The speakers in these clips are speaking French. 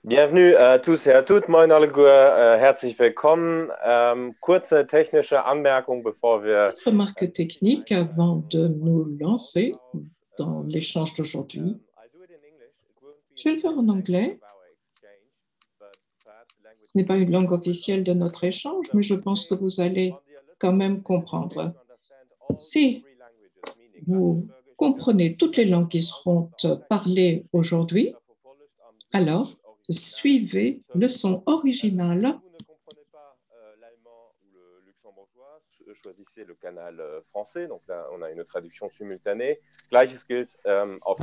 Bienvenue à tous et à toutes. Moin alle, herzlich willkommen. Kurze technische Anmerkung, bevor wir Remarque technique avant de nous lancer dans l'échange d'aujourd'hui. Je vais le faire en anglais. Ce n'est pas une langue officielle de notre échange, mais je pense que vous allez quand même comprendre. Si vous comprenez toutes les langues qui seront parlées aujourd'hui, alors suivez le son original. Choisissez le canal français, donc là on a une traduction simultanée. Gleiches gilt auf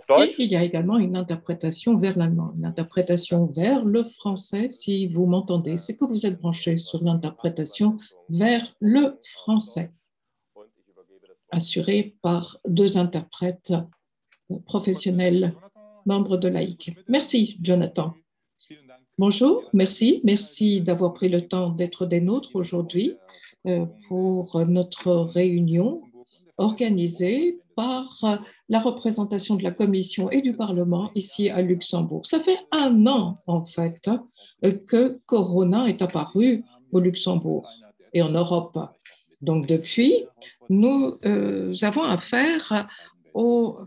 Deutsch. Et il y a également une interprétation vers l'allemand, une interprétation vers le français. Si vous m'entendez, c'est que vous êtes branché sur l'interprétation vers le français, assurée par deux interprètes professionnels, membres de l'AIC. Merci, Jonathan. Bonjour, merci d'avoir pris le temps d'être des nôtres aujourd'hui pour notre réunion organisée par la représentation de la Commission et du Parlement ici à Luxembourg. Ça fait un an, en fait, que Corona est apparu au Luxembourg et en Europe. Donc, depuis, nous avons affaire au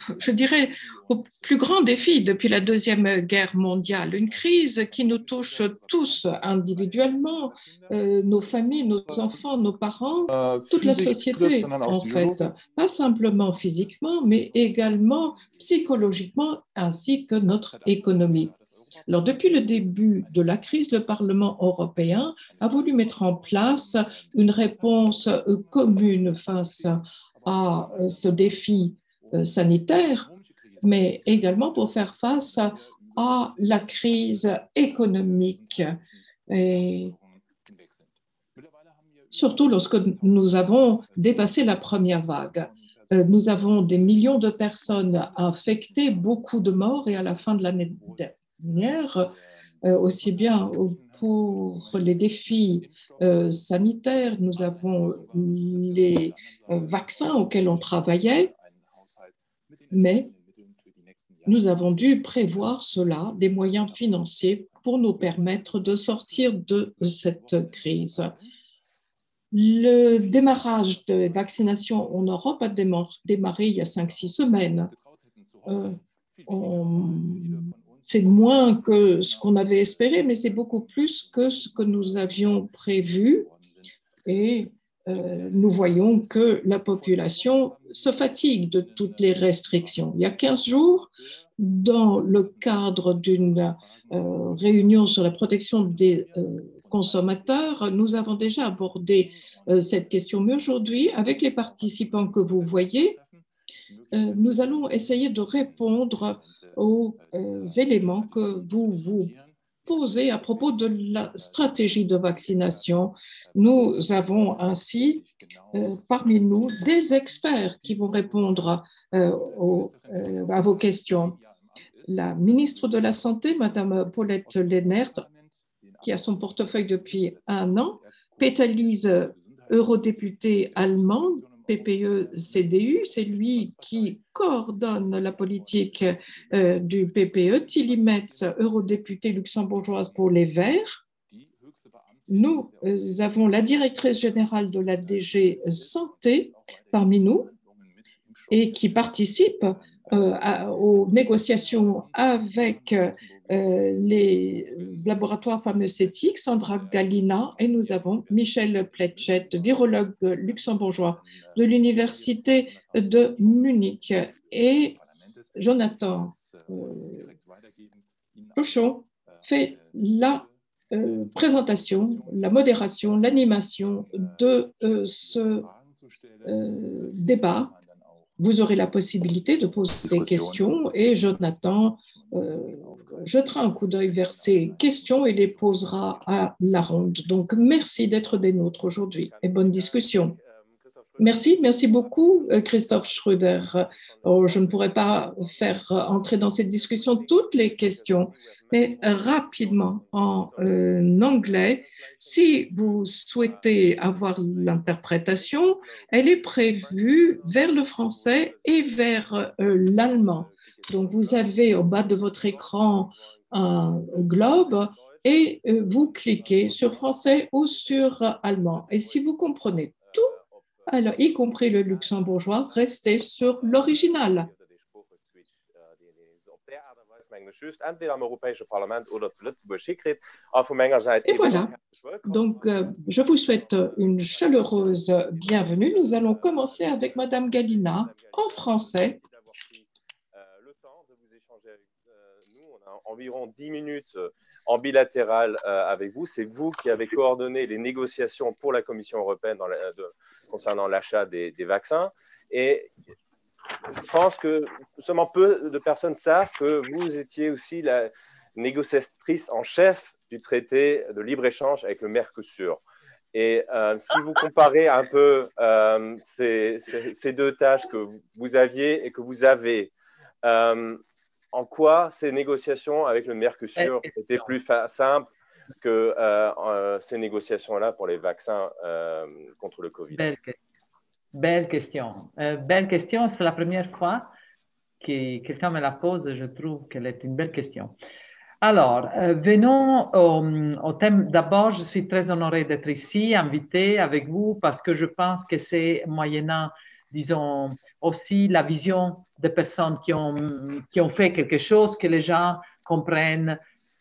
plus grand défi depuis la Deuxième Guerre mondiale, une crise qui nous touche tous individuellement, nos familles, nos enfants, nos parents, toute la société en fait, pas simplement physiquement, mais également psychologiquement, ainsi que notre économie. Alors, depuis le début de la crise, le Parlement européen a voulu mettre en place une réponse commune face à ce défi sanitaire, mais également pour faire face à la crise économique. Et surtout lorsque nous avons dépassé la première vague. Nous avons des millions de personnes infectées, beaucoup de morts, et à la fin de l'année dernière, aussi bien pour les défis sanitaires, nous avons les vaccins auxquels on travaillait, mais nous avons dû prévoir cela, des moyens financiers pour nous permettre de sortir de cette crise. Le démarrage de vaccination en Europe a démarré il y a 5-6 semaines. C'est moins que ce qu'on avait espéré, mais c'est beaucoup plus que ce que nous avions prévu. Et nous voyons que la population se fatigue de toutes les restrictions. Il y a 15 jours, dans le cadre d'une réunion sur la protection des consommateurs, nous avons déjà abordé cette question. Mais aujourd'hui, avec les participants que vous voyez, nous allons essayer de répondre aux éléments que vous posez à propos de la stratégie de vaccination. Nous avons ainsi parmi nous des experts qui vont répondre à vos questions. La ministre de la Santé, Madame Paulette Lenert, qui a son portefeuille depuis un an, Peter Liese, eurodéputé allemand, PPE-CDU, c'est lui qui coordonne la politique du PPE, Tilly Metz, eurodéputée luxembourgeoise pour les Verts. Nous avons la directrice générale de la DG Santé parmi nous et qui participe aux négociations avec les laboratoires pharmaceutiques, Sandra Galina, et nous avons Michel Pletchet, virologue luxembourgeois de l'Université de Munich, et Jonathan Clochon fait la présentation, la modération, l'animation de ce débat. Vous aurez la possibilité de poser des questions et Jonathan jettera un coup d'œil vers ces questions et les posera à la ronde. Donc, merci d'être des nôtres aujourd'hui et bonne discussion. Merci beaucoup, Christophe Schröder. Je ne pourrais pas faire entrer dans cette discussion toutes les questions, mais rapidement en anglais, si vous souhaitez avoir l'interprétation, elle est prévue vers le français et vers l'allemand. Donc, vous avez au bas de votre écran un globe et vous cliquez sur français ou sur allemand. Et si vous comprenez tout, alors, y compris le luxembourgeois, restez sur l'original. Et voilà. Donc, je vous souhaite une chaleureuse bienvenue. Nous allons commencer avec Madame Galina en français. Le temps de vous échanger avec nous. On a environ 10 minutes en bilatéral avec vous. C'est vous qui avez coordonné les négociations pour la Commission européenne concernant l'achat des vaccins. Et je pense que seulement peu de personnes savent que vous étiez aussi la négociatrice en chef du traité de libre-échange avec le Mercosur. Et si vous comparez un peu ces deux tâches que vous aviez et que vous avez, en quoi ces négociations avec le Mercosur étaient plus simples que ces négociations-là pour les vaccins contre le Covid? Belle question. Belle question. C'est la première fois que quelqu'un me la pose. Je trouve qu'elle est une belle question. Alors, venons au thème. D'abord, je suis très honorée d'être ici, invitée avec vous, parce que je pense que c'est moyennant, disons, aussi la vision des personnes qui ont fait quelque chose, que les gens comprennent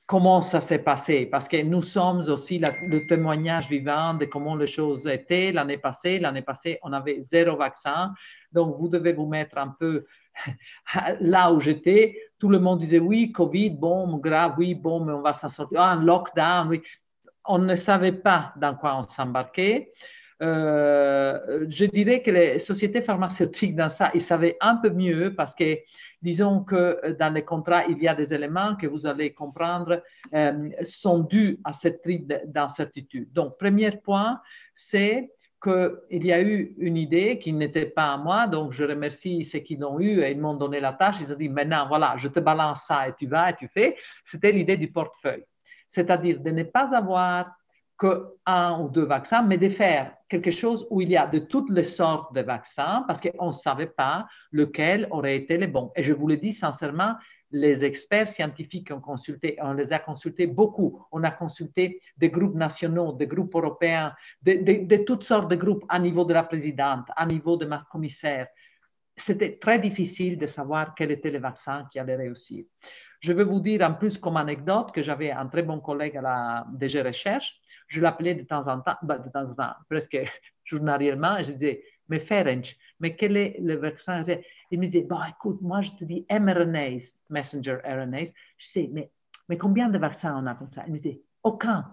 comment ça s'est passé, parce que nous sommes aussi le témoignage vivant de comment les choses étaient l'année passée. L'année passée, on avait 0 vaccin, donc vous devez vous mettre un peu là où j'étais. Tout le monde disait oui, Covid, bon, grave, oui, bon, mais on va s'en sortir. Ah, un lockdown, oui. On ne savait pas dans quoi on s'embarquait. Je dirais que les sociétés pharmaceutiques dans ça, ils savaient un peu mieux parce que, disons que dans les contrats, il y a des éléments que vous allez comprendre sont dus à cette triple d'incertitude. Donc, premier point, c'est qu'il y a eu une idée qui n'était pas à moi, donc je remercie ceux qui l'ont eu et ils m'ont donné la tâche. Ils ont dit, maintenant, voilà, je te balance ça et tu vas et tu fais. C'était l'idée du portefeuille, c'est-à-dire de ne pas avoir qu'un ou 2 vaccins, mais de faire quelque chose où il y a de toutes les sortes de vaccins parce qu'on ne savait pas lequel aurait été le bon. Et je vous le dis sincèrement, les experts scientifiques ont consulté, on les a consultés beaucoup. On a consulté des groupes nationaux, des groupes européens, de toutes sortes de groupes à niveau de la présidente, à niveau de ma commissaire. C'était très difficile de savoir quel était le vaccin qui allait réussir. Je vais vous dire en plus comme anecdote que j'avais un très bon collègue à la DG Recherche. Je l'appelais de temps en temps, presque journalièrement, et je disais, mais Ferenc, mais quel est le vaccin? Il me disait, bon, écoute, moi je te dis mRNAs, messenger RNAs. Je disais, mais combien de vaccins on a comme ça? Il me disait, aucun.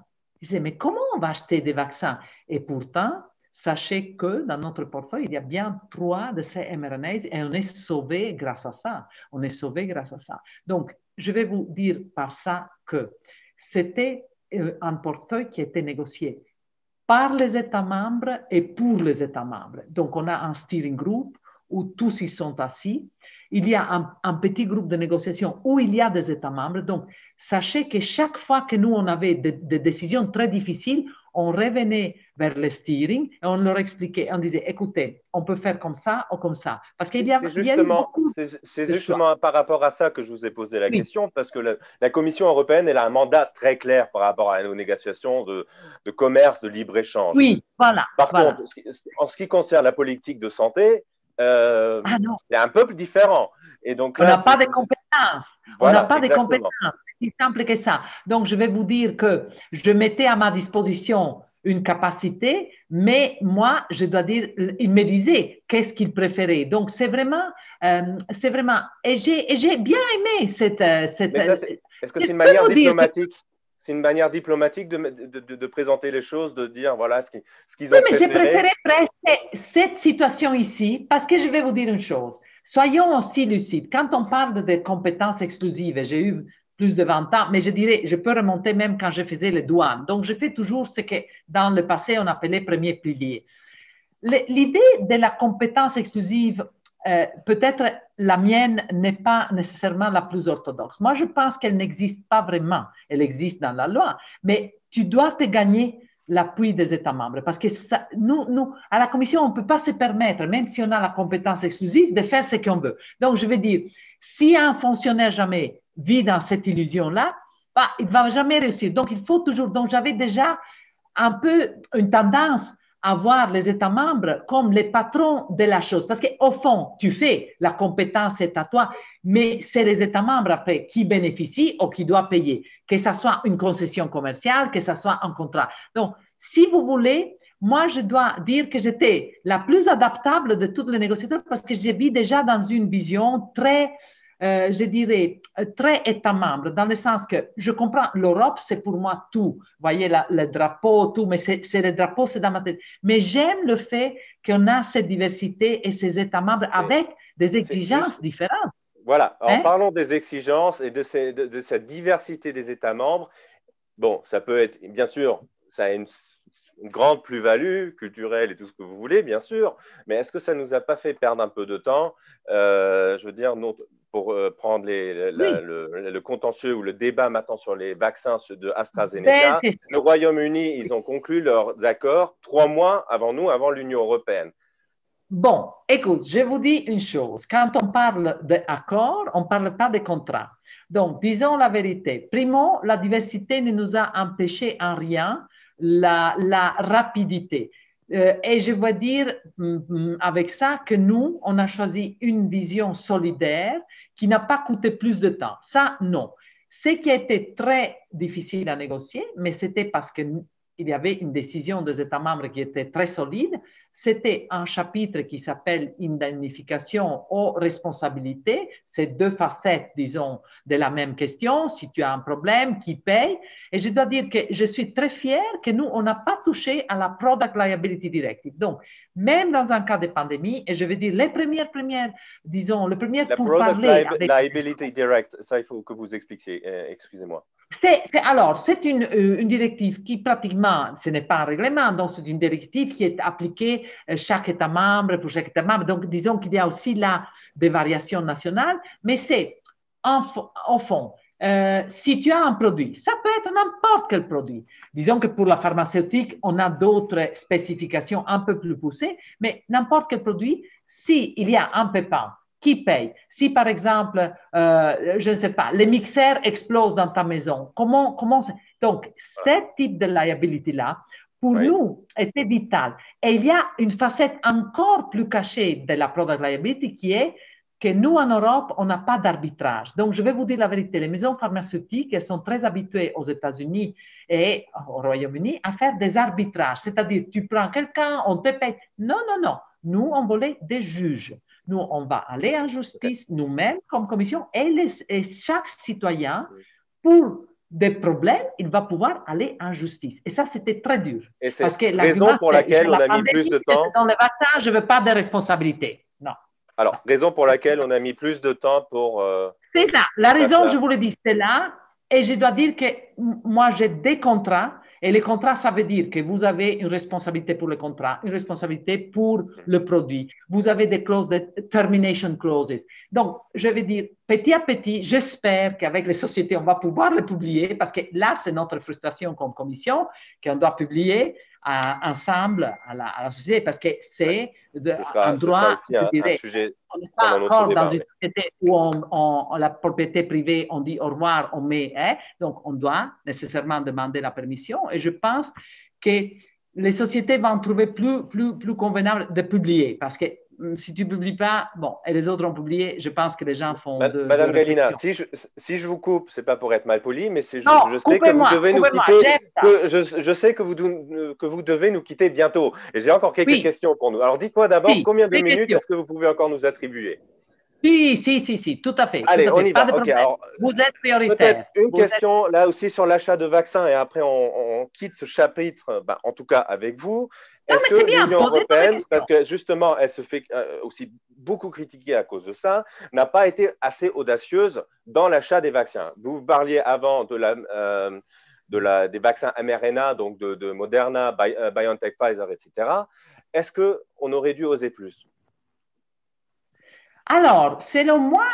Je disais, mais comment on va acheter des vaccins? Et pourtant, sachez que dans notre portefeuille, il y a bien 3 de ces mRNAs et on est sauvé grâce à ça. On est sauvé grâce à ça. Donc, je vais vous dire par ça que c'était un portefeuille qui était négocié par les États membres et pour les États membres. Donc, on a un steering group où tous y sont assis. Il y a un petit groupe de négociation où il y a des États membres. Donc, sachez que chaque fois que nous, on avait des décisions très difficiles, on revenait vers le steering et on leur expliquait, on disait, écoutez, on peut faire comme ça ou comme ça. Parce qu'il y a eu beaucoup c'est justement par rapport à ça que je vous ai posé la question, parce que la Commission européenne, elle a un mandat très clair par rapport à nos négociations de commerce, de libre-échange. Oui, voilà. Par contre, en ce qui concerne la politique de santé, c'est un peu différent. Et donc, on n'a pas de compétences. Voilà, on n'a pas de compétences. C'est simple que ça. Donc, je vais vous dire que je mettais à ma disposition une capacité, mais moi, je dois dire, il me disait qu'est-ce qu'il préférait. Donc, c'est vraiment, et j'ai bien aimé cette. Est-ce que c'est une manière diplomatique? C'est une manière diplomatique de présenter les choses, de dire voilà ce qu'ils ont préféré. Mais j'ai préféré presque cette situation ici parce que je vais vous dire une chose. Soyons aussi lucides. Quand on parle de compétences exclusives, j'ai eu plus de 20 ans, mais je dirais, je peux remonter même quand je faisais les douanes. Donc, je fais toujours ce que dans le passé, on appelait premier pilier. L'idée de la compétence exclusive, peut-être la mienne n'est pas nécessairement la plus orthodoxe. Moi, je pense qu'elle n'existe pas vraiment. Elle existe dans la loi, mais tu dois te gagner l'appui des États membres parce que ça, nous, à la Commission, on ne peut pas se permettre, même si on a la compétence exclusive, de faire ce qu'on veut. Donc, je vais dire, si un fonctionnaire jamais vit dans cette illusion-là, bah, il ne va jamais réussir. Donc, il faut toujours. Donc, j'avais déjà un peu une tendance à voir les États membres comme les patrons de la chose. Parce qu'au fond, tu fais, la compétence est à toi, mais c'est les États membres après qui bénéficient ou qui doivent payer, que ce soit une concession commerciale, que ce soit un contrat. Donc, si vous voulez, moi, je dois dire que j'étais la plus adaptable de tous les négociateurs parce que je vis déjà dans une vision très, je dirais, très État membre, dans le sens que je comprends, l'Europe, c'est pour moi tout. Vous voyez, le drapeau, tout, mais c'est le drapeau, c'est dans ma tête. Mais j'aime le fait qu'on a cette diversité et ces États membres avec des exigences différentes. Voilà, en parlant des exigences et de cette diversité des États membres, bon, ça peut être, bien sûr, ça a une grande plus-value culturelle et tout ce que vous voulez, bien sûr, mais est-ce que ça ne nous a pas fait perdre un peu de temps, je veux dire, pour prendre le contentieux ou le débat maintenant sur les vaccins de AstraZeneca, le Royaume-Uni, ils ont conclu leurs accords 3 mois avant nous, avant l'Union européenne. Bon, écoute, je vous dis une chose. Quand on parle d'accords, on ne parle pas de contrats. Donc, disons la vérité. Primo, la diversité ne nous a empêché en rien la rapidité. Et je veux dire avec ça que nous, on a choisi une vision solidaire qui n'a pas coûté plus de temps. Ça, non. Ce qui a été très difficile à négocier, mais c'était parce qu'il y avait une décision des États membres qui était très solide. C'était un chapitre qui s'appelle indemnification aux responsabilités. C'est 2 facettes, disons, de la même question. Si tu as un problème, qui paye? Et je dois dire que je suis très fière que nous, on n'a pas touché à la Product Liability Directive. Donc, même dans un cas de pandémie, et je veux dire, les premières disons, le premier pour parler avec... La Liability Directive, ça, il faut que vous expliquiez, excusez-moi. Alors, c'est une directive qui pratiquement, ce n'est pas un règlement, donc c'est une directive qui est appliquée chaque État membre, pour chaque État membre. Donc, disons qu'il y a aussi là des variations nationales, mais c'est, au fond, si tu as un produit, ça peut être n'importe quel produit. Disons que pour la pharmaceutique, on a d'autres spécifications un peu plus poussées, mais n'importe quel produit, s'il y a un pépin, qui paye? Si, par exemple, je ne sais pas, les mixeurs explosent dans ta maison, comment donc, ce type de liability-là, pour nous, était vital. Et il y a une facette encore plus cachée de la product liability qui est que nous, en Europe, on n'a pas d'arbitrage. Donc, je vais vous dire la vérité, les maisons pharmaceutiques, elles sont très habituées aux États-Unis et au Royaume-Uni à faire des arbitrages. C'est-à-dire, tu prends quelqu'un, on te paye. Non, non, non. Nous, on voulait des juges. Nous, on va aller en justice nous-mêmes comme commission et chaque citoyen, pour des problèmes, il va pouvoir aller en justice. Et ça, c'était très dur. Et c'est la raison pour laquelle on a mis plus de temps. Dans les vaccins, je ne veux pas de responsabilité. Non. Alors, raison pour laquelle on a mis plus de temps pour… c'est là. La raison, je vous le dis, c'est là. Et je dois dire que moi, j'ai des contrats. Et les contrats, ça veut dire que vous avez une responsabilité pour le contrat, une responsabilité pour le produit. Vous avez des clauses de termination clauses. Donc, je vais dire, petit à petit, j'espère qu'avec les sociétés, on va pouvoir le publier parce que là, c'est notre frustration comme commission qu'on doit publier ensemble à la société parce que c'est un droit, je dirais, on n'est pas encore dans une société où la propriété privée, on dit au revoir, on met, donc on doit nécessairement demander la permission et je pense que les sociétés vont trouver plus convenable de publier parce que si tu ne publies pas, bon, et les autres ont publié, je pense que les gens font Madame Gallina, si je vous coupe, ce n'est pas pour être mal poli, mais je sais que vous devez nous quitter. Je sais que vous devez nous quitter bientôt. Et j'ai encore quelques questions pour nous. Alors, dites-moi d'abord, combien de minutes est-ce que vous pouvez encore nous attribuer? Si, tout à fait. Allez, on y va. Okay, alors, vous êtes prioritaire. Peut-être une question là aussi sur l'achat de vaccins et après on quitte ce chapitre, en tout cas avec vous. Est-ce que l'Union européenne, parce que justement elle se fait aussi beaucoup critiquer à cause de ça, n'a pas été assez audacieuse dans l'achat des vaccins? Vous parliez avant des vaccins mRNA, donc de Moderna, BioNTech, Pfizer, etc. Est-ce qu'on aurait dû oser plus? Alors, selon moi,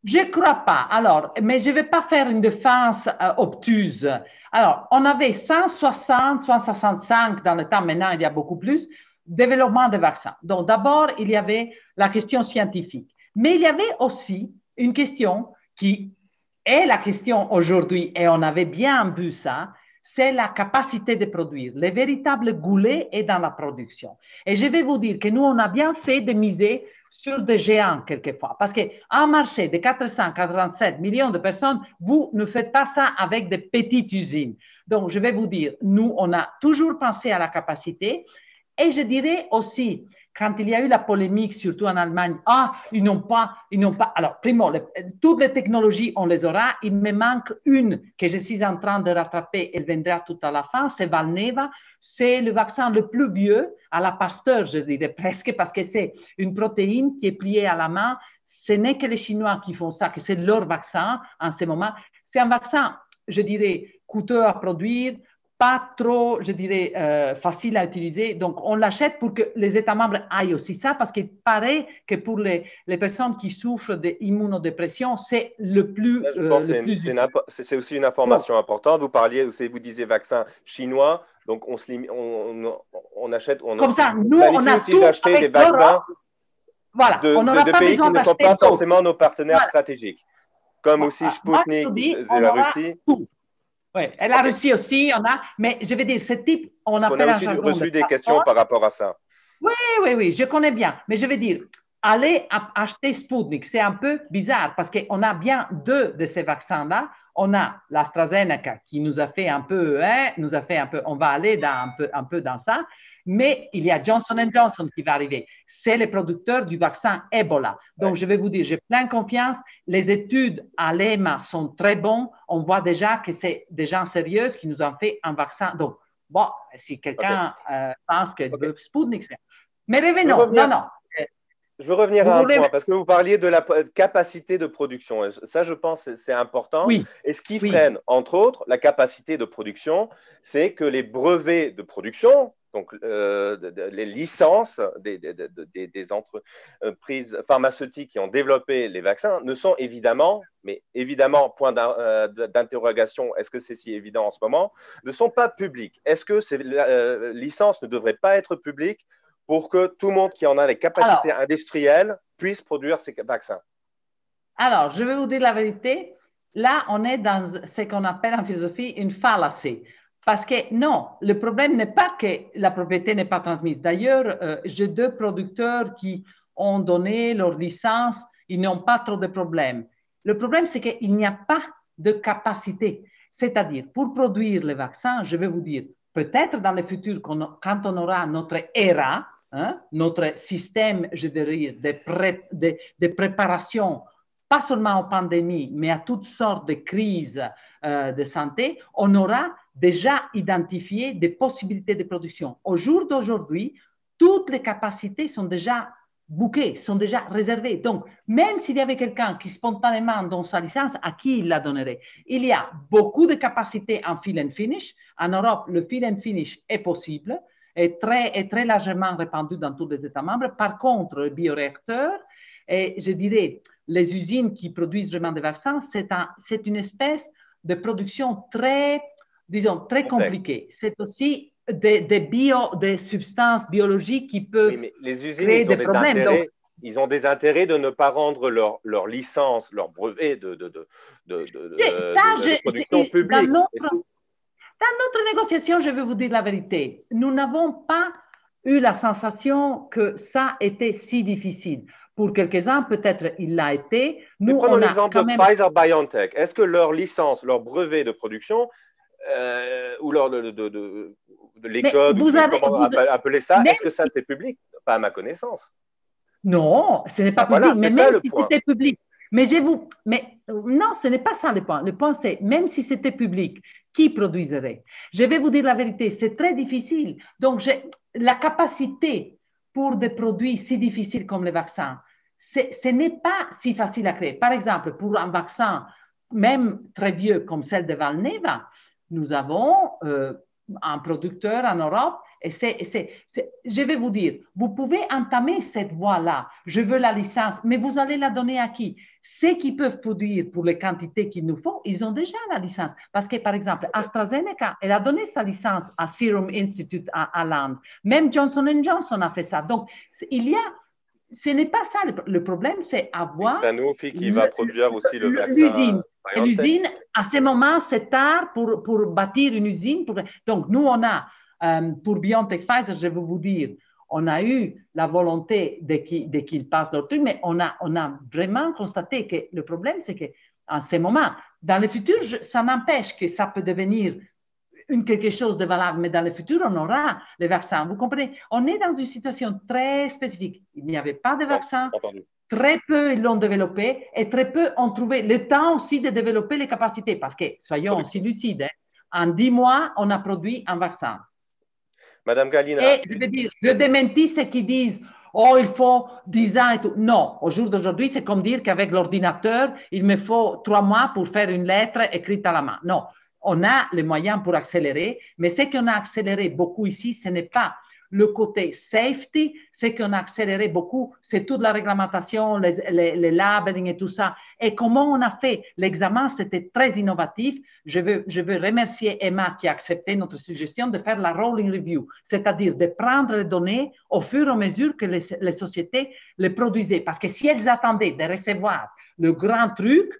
je crois pas. Alors, mais je ne vais pas faire une défense obtuse. Alors, on avait 160, 165 dans le temps, maintenant il y a beaucoup plus, développement de vaccins. Donc, d'abord, il y avait la question scientifique. Mais il y avait aussi une question qui Et la question aujourd'hui, et on avait bien vu ça, c'est la capacité de produire. Le véritable goulet est dans la production. Et je vais vous dire que nous, on a bien fait de miser sur des géants quelquefois. Parce qu'un marché de 487 millions de personnes, vous ne faites pas ça avec des petites usines. Donc, je vais vous dire, nous, on a toujours pensé à la capacité. Et je dirais aussi, quand il y a eu la polémique, surtout en Allemagne, ah, ils n'ont pas. Alors, primo, toutes les technologies, on les aura. Il me manque une que je suis en train de rattraper, elle viendra tout à la fin, c'est Valneva. C'est le vaccin le plus vieux, à la Pasteur, je dirais presque, parce que c'est une protéine qui est pliée à la main. Ce n'est que les Chinois qui font ça, que c'est leur vaccin en ce moment. C'est un vaccin, je dirais, coûteux à produire, pas trop, je dirais, facile à utiliser. Donc, on l'achète pour que les États membres aillent aussi ça, parce qu'il paraît que pour les personnes qui souffrent d'immunodépression, c'est le plus, Là, je pense le plus utile. c'est aussi une information importante. Vous disiez vaccin chinois, donc on achète, Comme ça, nous, planifie on a aussi tout d'acheter des vaccins voilà, on n'aura de pas pays qui besoin ne sont d'acheter pas d'autres. forcément nos partenaires Voilà. stratégiques, comme Bon, aussi Sputnik de on la aura Russie. tout. Oui, et la Ok. Russie aussi, on a, mais je vais dire, ce type, on Parce qu'on appelle a un aussi jargon reçu de des questions par rapport à ça. Oui, je connais bien. Mais je veux dire, aller acheter Sputnik, c'est un peu bizarre parce qu'on a bien deux de ces vaccins-là. On a l'AstraZeneca qui nous a fait un peu, on va aller un peu dans ça. Mais il y a Johnson Johnson qui va arriver. C'est le producteur du vaccin Ebola. Donc, je vais vous dire, j'ai plein confiance. Les études à l'EMA sont très bonnes. On voit déjà que c'est des gens sérieux qui nous ont fait un vaccin. Donc, bon, si quelqu'un pense que Sputnik, c'est... Mais revenons, non. Je veux revenir à un point, parce que vous parliez de la capacité de production. Ça, je pense, c'est important. Oui. Et ce qui freine, entre autres, la capacité de production, c'est que les brevets de production, donc les licences des entreprises pharmaceutiques qui ont développé les vaccins, ne sont évidemment, point d'interrogation, est-ce que c'est si évident en ce moment, ne sont pas publiques. Est-ce que ces licences ne devraient pas être publiques pour que tout le monde qui en a les capacités industrielles puisse produire ces vaccins? Alors, je vais vous dire la vérité. Là, on est dans ce qu'on appelle en philosophie une fallacie. Parce que non, le problème n'est pas que la propriété n'est pas transmise. D'ailleurs, j'ai deux producteurs qui ont donné leur licence, ils n'ont pas trop de problèmes. Le problème, c'est qu'il n'y a pas de capacité. C'est-à-dire, pour produire les vaccins, je vais vous dire, peut-être dans le futur, quand on aura notre ERA, notre système, je dirais, de préparation, pas seulement aux pandémies, mais à toutes sortes de crises de santé, on aura déjà identifié des possibilités de production. Au jour d'aujourd'hui, toutes les capacités sont déjà bookées, sont déjà réservées. Donc, même s'il y avait quelqu'un qui spontanément donne sa licence, à qui il la donnerait? Il y a beaucoup de capacités en fill and finish. En Europe, le fill and finish est possible, est très largement répandu dans tous les États membres. Par contre, le bioréacteur, et je dirais, les usines qui produisent vraiment des vaccins, c'est une espèce de production très compliquée. C'est aussi des substances biologiques qui peuvent les usines, créer des problèmes. Ils ont des intérêts de ne pas rendre leur licence, leur brevet de production publique. Dans notre négociation, je vais vous dire la vérité, nous n'avons pas eu la sensation que ça était si difficile. Pour quelques-uns, peut-être il l'a été. Nous, prenons l'exemple de Pfizer-BioNTech. Est-ce que leur licence, leur brevet de production, ou leur les codes, comment appeler ça, est-ce que ça c'est public? Pas à ma connaissance. Non, ce n'est pas public, voilà, mais même si c'était public. Mais non, ce n'est pas ça le point. Le point, c'est même si c'était public, qui produirait? Je vais vous dire la vérité, c'est très difficile. Donc, la capacité pour des produits si difficiles comme les vaccins, ce n'est pas si facile à créer. Par exemple, pour un vaccin, même très vieux comme celle de Valneva, nous avons un producteur en Europe. Et je vais vous dire, vous pouvez entamer cette voie-là. Je veux la licence, mais vous allez la donner à qui? Ceux qui peuvent produire pour les quantités qu'il nous faut, ils ont déjà la licence. Parce que, par exemple, AstraZeneca, elle a donné sa licence à Serum Institute à Londres. Même Johnson Johnson a fait ça. Donc, il y a ce n'est pas ça. Le problème, c'est avoir Sanofi qui va produire aussi le vaccin. L'usine. Et l'usine, à ce moment, c'est tard pour bâtir une usine. Donc, nous, on a, pour BioNTech Pfizer, je vais vous dire, on a eu la volonté de qu'ils passent leur truc, mais on a vraiment constaté que le problème, c'est qu'en ce moment, dans le futur, ça n'empêche que ça peut devenir quelque chose de valable, mais dans le futur, on aura les vaccins. Vous comprenez? On est dans une situation très spécifique. Il n'y avait pas de vaccin. Très peu ils l'ont développé et très peu ont trouvé le temps aussi de développer les capacités. Parce que, soyons aussi lucides, en 10 mois, on a produit un vaccin. Madame Gallina. Et je veux dire, je démentis ceux qui disent oh, il faut 10 ans et tout. Non, au jour d'aujourd'hui, c'est comme dire qu'avec l'ordinateur, il me faut 3 mois pour faire une lettre écrite à la main. Non, on a les moyens pour accélérer, mais ce qu'on a accéléré beaucoup ici, ce n'est pas le côté safety, ce qu'on a accéléré beaucoup, c'est toute la réglementation, les labeling et tout ça. Et comment on a fait l'examen, c'était très innovatif. Je veux remercier Emma qui a accepté notre suggestion de faire la rolling review, c'est-à-dire de prendre les données au fur et à mesure que les sociétés les produisaient. Parce que si elles attendaient de recevoir le grand truc,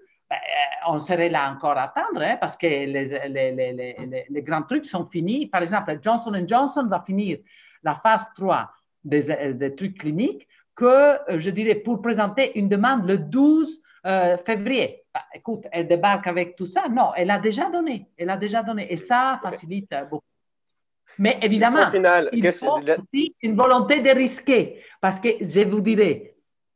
on serait là encore à attendre, parce que les grands trucs sont finis. Par exemple, Johnson & Johnson va finir la phase 3 des trucs cliniques que, je dirais, pour présenter une demande le 12 février. Écoute, elle débarque avec tout ça. Non, elle a déjà donné. Et ça facilite beaucoup. Mais évidemment, il faut aussi une volonté de risquer. Parce que, je vous dirais,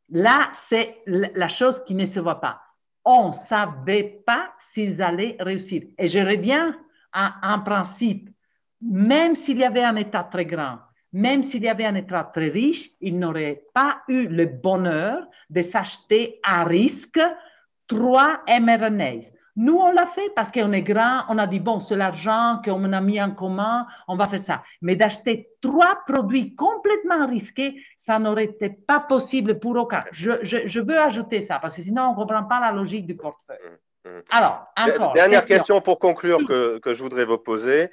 là, c'est la chose qui ne se voit pas. On ne savait pas s'ils allaient réussir. Et je reviens à un principe. Même s'il y avait un État très grand, même s'il y avait un État très riche, il n'aurait pas eu le bonheur de s'acheter à risque 3 mRNAs. Nous, on l'a fait parce qu'on est grand, on a dit, bon, c'est l'argent qu'on a mis en commun, on va faire ça. Mais d'acheter 3 produits complètement risqués, ça n'aurait été pas possible pour aucun. Je veux ajouter ça parce que sinon, on ne comprend pas la logique du portefeuille. Alors, encore. Dernière question pour conclure que je voudrais vous poser.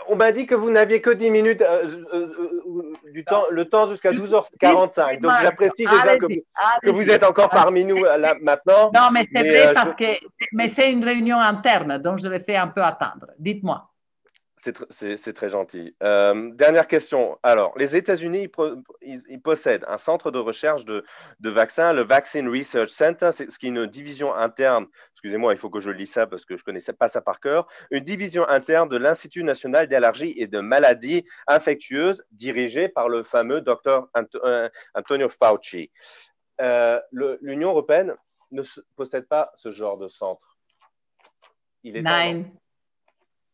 On m'a dit que vous n'aviez que 10 minutes le temps jusqu'à 12h45. Donc, j'apprécie déjà que vous êtes encore parmi nous là, maintenant. Non, mais c'est vrai parce que c'est une réunion interne, donc je l'ai fait un peu attendre. Dites-moi. C'est très gentil. Dernière question. Alors, les États-Unis, ils possèdent un centre de recherche de vaccins, le Vaccine Research Center, ce qui est une division interne. Excusez-moi, il faut que je lis ça parce que je ne connaissais pas ça par cœur. Une division interne de l'Institut national d'allergie et de maladies infectieuses dirigée par le fameux docteur Antonio Fauci. L'Union européenne ne possède pas ce genre de centre. Il est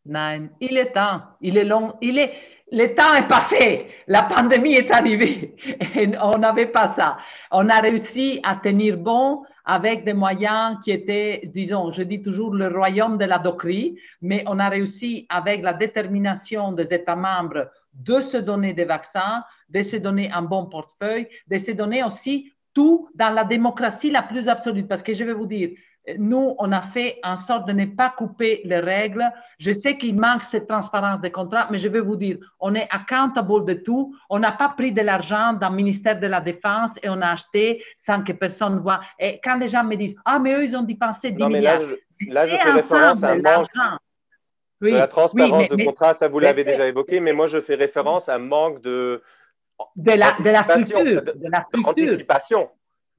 Non, il est temps, il est long, le temps est passé, la pandémie est arrivée et on n'avait pas ça. On a réussi à tenir bon avec des moyens qui étaient, disons, je dis toujours le royaume de la docrie, mais on a réussi avec la détermination des États membres de se donner des vaccins, de se donner un bon portefeuille, de se donner aussi tout dans la démocratie la plus absolue. Parce que je vais vous dire, nous, on a fait en sorte de ne pas couper les règles. Je sais qu'il manque cette transparence des contrats, mais je vais vous dire, on est accountable de tout. On n'a pas pris de l'argent dans le ministère de la Défense et on a acheté sans que personne ne voit. Et quand les gens me disent, ah, mais eux, ils ont dépensé 10 milliards. Là, je fais référence à un manque de la transparence de contrat, ça vous l'avez déjà évoqué, mais moi, je fais référence à un manque de la structure. D'anticipation.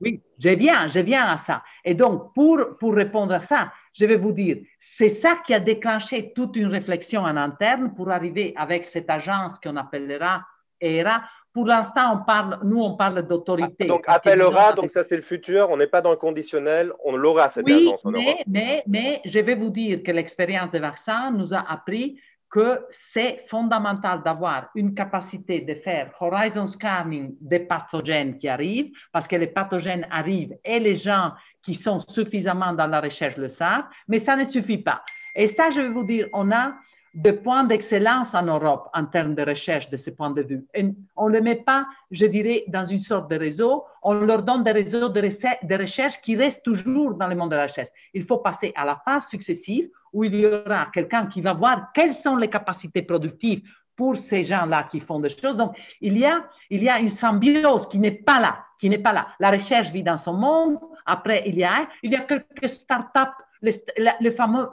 Oui, je viens à ça. Et donc, pour répondre à ça, je vais vous dire, c'est ça qui a déclenché toute une réflexion en interne pour arriver avec cette agence qu'on appellera ERA. Pour l'instant, on parle d'autorité. Donc, appellera, donc ça c'est le futur, on n'est pas dans le conditionnel, on l'aura cette agence en Europe. Mais je vais vous dire que l'expérience des vaccins nous a appris que c'est fondamental d'avoir une capacité de faire horizon scanning des pathogènes qui arrivent, parce que les pathogènes arrivent et les gens qui sont suffisamment dans la recherche le savent, mais ça ne suffit pas. Et ça, je vais vous dire, on a des points d'excellence en Europe en termes de recherche de ce point de vue. Et on ne les met pas, je dirais, dans une sorte de réseau, on leur donne des réseaux de recherche qui restent toujours dans le monde de la recherche. Il faut passer à la phase successive où il y aura quelqu'un qui va voir quelles sont les capacités productives pour ces gens-là qui font des choses. Donc, il y a une symbiose qui n'est pas là, qui n'est pas là. La recherche vit dans son monde. Après, il y a quelques startups, les fameux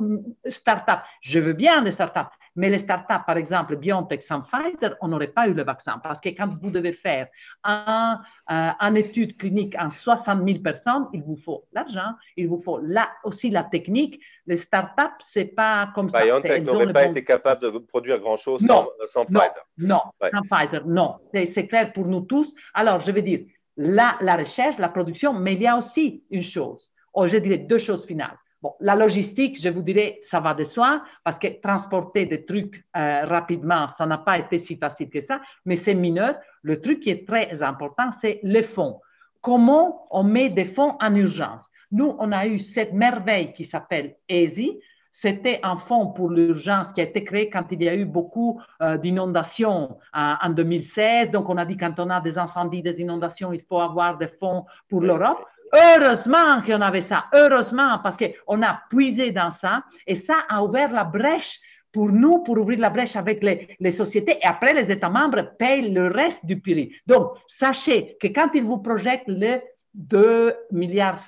startups. Je veux bien les startups, mais les startups, par exemple, BioNTech sans Pfizer, on n'aurait pas eu le vaccin parce que quand vous devez faire une étude clinique en 60 000 personnes, il vous faut l'argent, il vous faut aussi la technique. Les startups, c'est pas comme ça. BioNTech n'aurait pas été capable de produire grand-chose sans Pfizer. Non, sans Pfizer, non. C'est clair pour nous tous. Alors, je veux dire, la recherche, la production, mais il y a aussi une chose, ou je dirais deux choses finales. Bon, la logistique, je vous dirais, ça va de soi, parce que transporter des trucs rapidement, ça n'a pas été si facile que ça, mais c'est mineur. Le truc qui est très important, c'est les fonds. Comment on met des fonds en urgence? Nous, on a eu cette merveille qui s'appelle EASY. C'était un fonds pour l'urgence qui a été créé quand il y a eu beaucoup d'inondations en 2016. Donc, on a dit quand on a des incendies, des inondations, il faut avoir des fonds pour l'Europe. Heureusement qu'on avait ça, heureusement, parce qu'on a puisé dans ça et ça a ouvert la brèche pour nous, pour ouvrir la brèche avec les sociétés et après les États membres payent le reste du prix. Donc, sachez que quand ils vous projettent le 2,7 milliards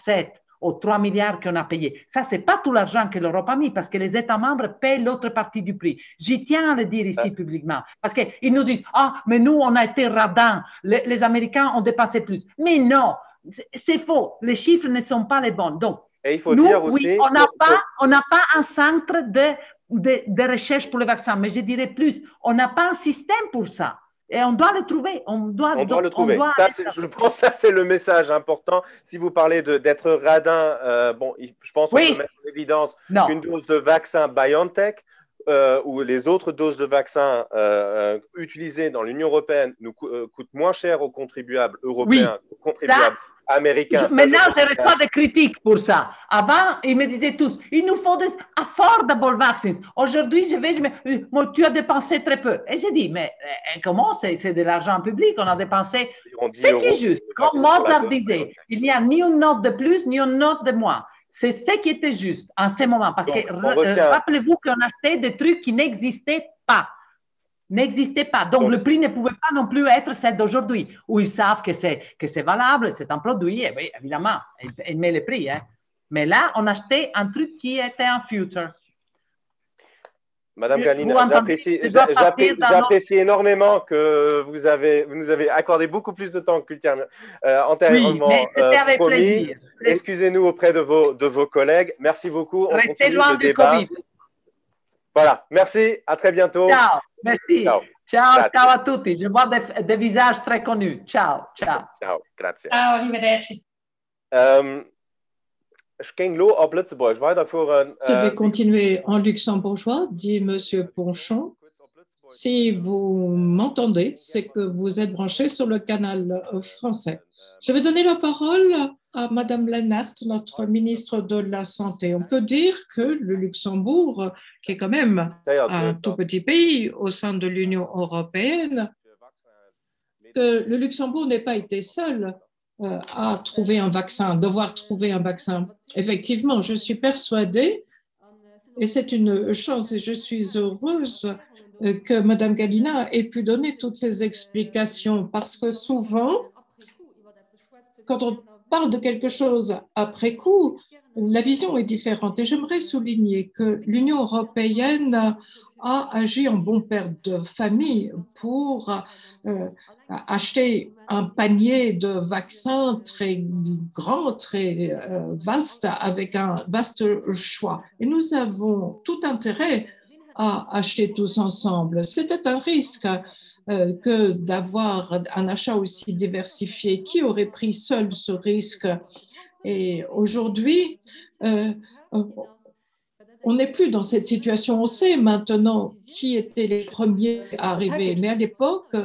aux 3 milliards qu'on a payés, ça, ce n'est pas tout l'argent que l'Europe a mis parce que les États membres payent l'autre partie du prix. J'y tiens à le dire ici publiquement parce qu'ils nous disent « Ah, mais nous, on a été radins, les Américains ont dépensé plus. » Mais non! C'est faux. Les chiffres ne sont pas les bons. Donc, et il faut dire aussi, oui, on n'a pas un centre de recherche pour le vaccin, mais je dirais plus, on n'a pas un système pour ça. Et on doit le trouver. On doit le trouver. Je pense que ça, c'est le message important. Si vous parlez d'être radin, bon, je pense qu'on peut mettre en évidence qu'une dose de vaccin BioNTech ou les autres doses de vaccins utilisées dans l'Union européenne nous coûtent moins cher aux contribuables européens qu'aux contribuables américains. Maintenant, je reçois des critiques pour ça. Avant, ils me disaient tous, il nous faut des affordable vaccines. Aujourd'hui, tu as dépensé très peu. Et j'ai dit, mais comment c'est de l'argent public, on a dépensé ce qui est juste. Comme Mozart disait, il n'y a ni une note de plus, ni une note de moins. C'est ce qui était juste en ce moment. Parce que rappelez-vous qu'on achetait des trucs qui n'existaient pas. Donc, le prix ne pouvait pas non plus être celle d'aujourd'hui, où ils savent que c'est valable, c'est un produit, et oui, évidemment, ils mettent le prix. Hein. Mais là, on achetait un truc qui était un future. Madame Gallina, j'apprécie énormément que vous nous avez accordé beaucoup plus de temps que antérieurement promis. Excusez-nous auprès de vos collègues. Merci beaucoup. Restez loin du Covid. Voilà, merci, à très bientôt. Ciao, merci. Ciao a tutti. Je vois des visages très connus. Ciao. Ciao, grazie. Ciao, arrivederci. Je vais continuer en luxembourgeois, dit Monsieur Ponchon. Si vous m'entendez, c'est que vous êtes branché sur le canal français. Je vais donner la parole à Madame Lennart, notre ministre de la Santé. On peut dire que le Luxembourg, qui est quand même un tout petit pays au sein de l'Union européenne, que le Luxembourg n'ait pas été seul à trouver un vaccin, devoir trouver un vaccin. Effectivement, je suis persuadée, et c'est une chance, et je suis heureuse que Madame Gallina ait pu donner toutes ces explications, parce que souvent, quand on parle de quelque chose après coup, la vision est différente. Et j'aimerais souligner que l'Union européenne a agi en bon père de famille pour acheter un panier de vaccins très grand, très vaste, avec un vaste choix. Et nous avons tout intérêt à acheter tous ensemble. C'était un risque que d'avoir un achat aussi diversifié. Qui aurait pris seul ce risque? Et aujourd'hui, on n'est plus dans cette situation. On sait maintenant qui étaient les premiers à arriver, mais à l'époque,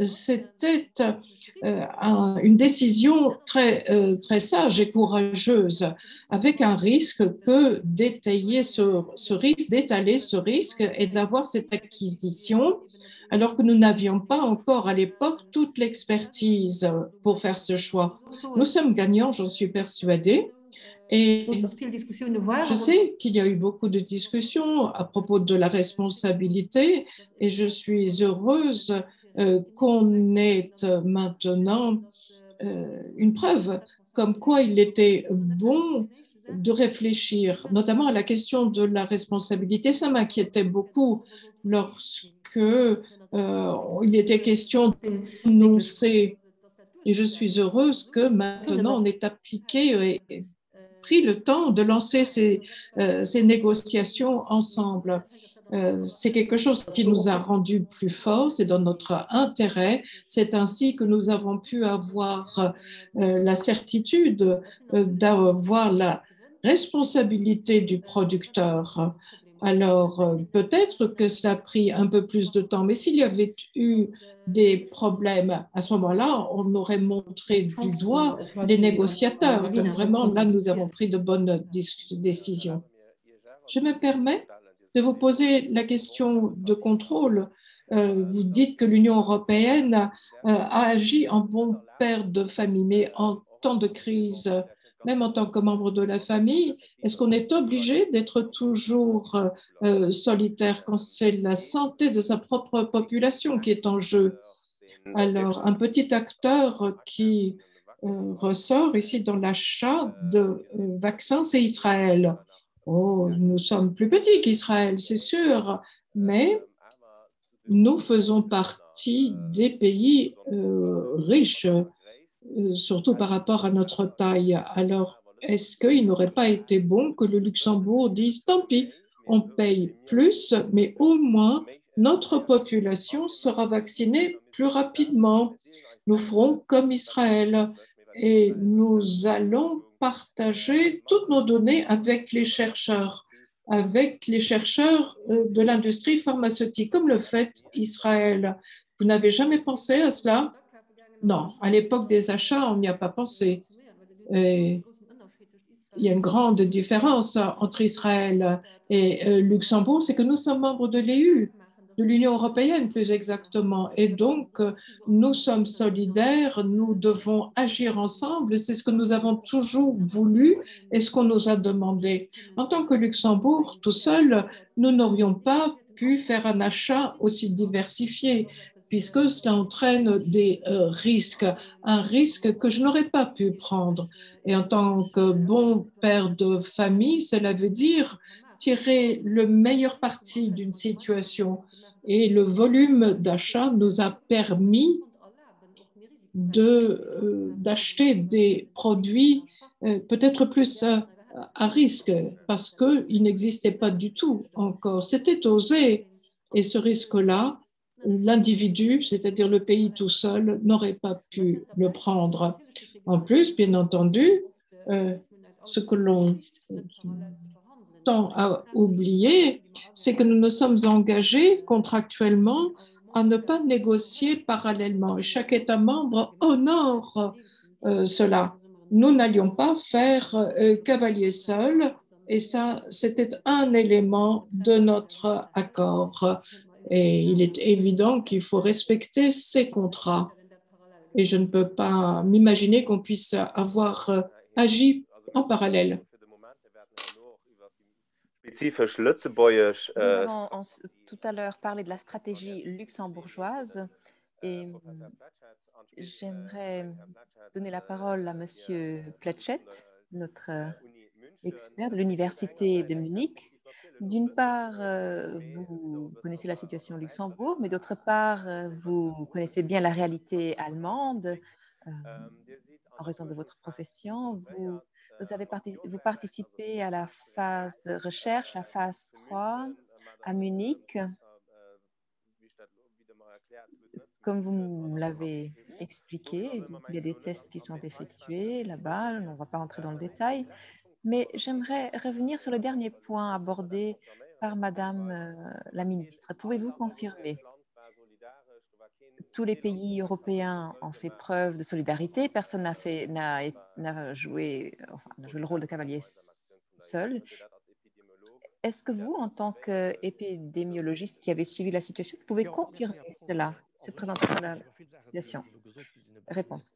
c'était une décision très sage et courageuse, avec un risque que d'étaler ce risque et d'avoir cette acquisition, alors que nous n'avions pas encore à l'époque toute l'expertise pour faire ce choix. Nous sommes gagnants, j'en suis persuadée. Et je sais qu'il y a eu beaucoup de discussions à propos de la responsabilité et je suis heureuse qu'on ait maintenant une preuve comme quoi il était bon de réfléchir, notamment à la question de la responsabilité. Ça m'inquiétait beaucoup lorsque il était question d'énoncer. Et je suis heureuse que maintenant on ait appliqué et pris le temps de lancer ces négociations ensemble. C'est quelque chose qui nous a rendus plus forts, c'est dans notre intérêt. C'est ainsi que nous avons pu avoir la certitude d'avoir la responsabilité du producteur. Alors, peut-être que cela a pris un peu plus de temps, mais s'il y avait eu des problèmes, à ce moment-là, on aurait montré du doigt les négociateurs. Donc, vraiment, là, nous avons pris de bonnes décisions. Je me permets de vous poser la question de contrôle. Vous dites que l'Union européenne a agi en bon père de famille, mais en temps de crise, même en tant que membre de la famille, est-ce qu'on est obligé d'être toujours solitaire quand c'est la santé de sa propre population qui est en jeu? Alors, un petit acteur qui ressort ici dans l'achat de vaccins, c'est Israël. Oh, nous sommes plus petits qu'Israël, c'est sûr, mais nous faisons partie des pays riches, surtout par rapport à notre taille. Alors, est-ce qu'il n'aurait pas été bon que le Luxembourg dise, tant pis, on paye plus, mais au moins notre population sera vaccinée plus rapidement. Nous ferons comme Israël et nous allons partager toutes nos données avec les chercheurs de l'industrie pharmaceutique, comme le fait Israël. Vous n'avez jamais pensé à cela? Non, à l'époque des achats, on n'y a pas pensé. Et il y a une grande différence entre Israël et Luxembourg, c'est que nous sommes membres de l'EU, de l'Union européenne plus exactement. Et donc, nous sommes solidaires, nous devons agir ensemble. C'est ce que nous avons toujours voulu et ce qu'on nous a demandé. En tant que Luxembourg, tout seul, nous n'aurions pas pu faire un achat aussi diversifié puisque cela entraîne des risques, un risque que je n'aurais pas pu prendre. Et en tant que bon père de famille, cela veut dire tirer le meilleur parti d'une situation. Et le volume d'achat nous a permis d'acheter des produits peut-être plus à risque parce qu'ils n'existaient pas du tout encore. C'était osé. Et ce risque-là, l'individu, c'est-à-dire le pays tout seul, n'aurait pas pu le prendre. En plus, bien entendu, ce que l'on tend à oublier, c'est que nous nous sommes engagés contractuellement à ne pas négocier parallèlement. Et chaque État membre honore cela. Nous n'allions pas faire cavalier seul, et ça, c'était un élément de notre accord. Et il est évident qu'il faut respecter ces contrats. Et je ne peux pas m'imaginer qu'on puisse avoir agi en parallèle. Nous avons tout à l'heure parlé de la stratégie luxembourgeoise et j'aimerais donner la parole à Monsieur Pletchett, notre expert de l'Université de Munich. D'une part, vous connaissez la situation au Luxembourg, mais d'autre part, vous connaissez bien la réalité allemande en raison de votre profession. Vous participez à la phase de recherche, la phase 3 à Munich. Comme vous l'avez expliqué, il y a des tests qui sont effectués là-bas. On ne va pas entrer dans le détail. Mais j'aimerais revenir sur le dernier point abordé par Madame la ministre. Pouvez-vous confirmer? Tous les pays européens ont fait preuve de solidarité. Personne n'a joué le rôle de cavalier seul. Est-ce que vous, en tant qu'épidémiologiste qui avez suivi la situation, vous pouvez confirmer cela, cette présentation de la situation? Réponse.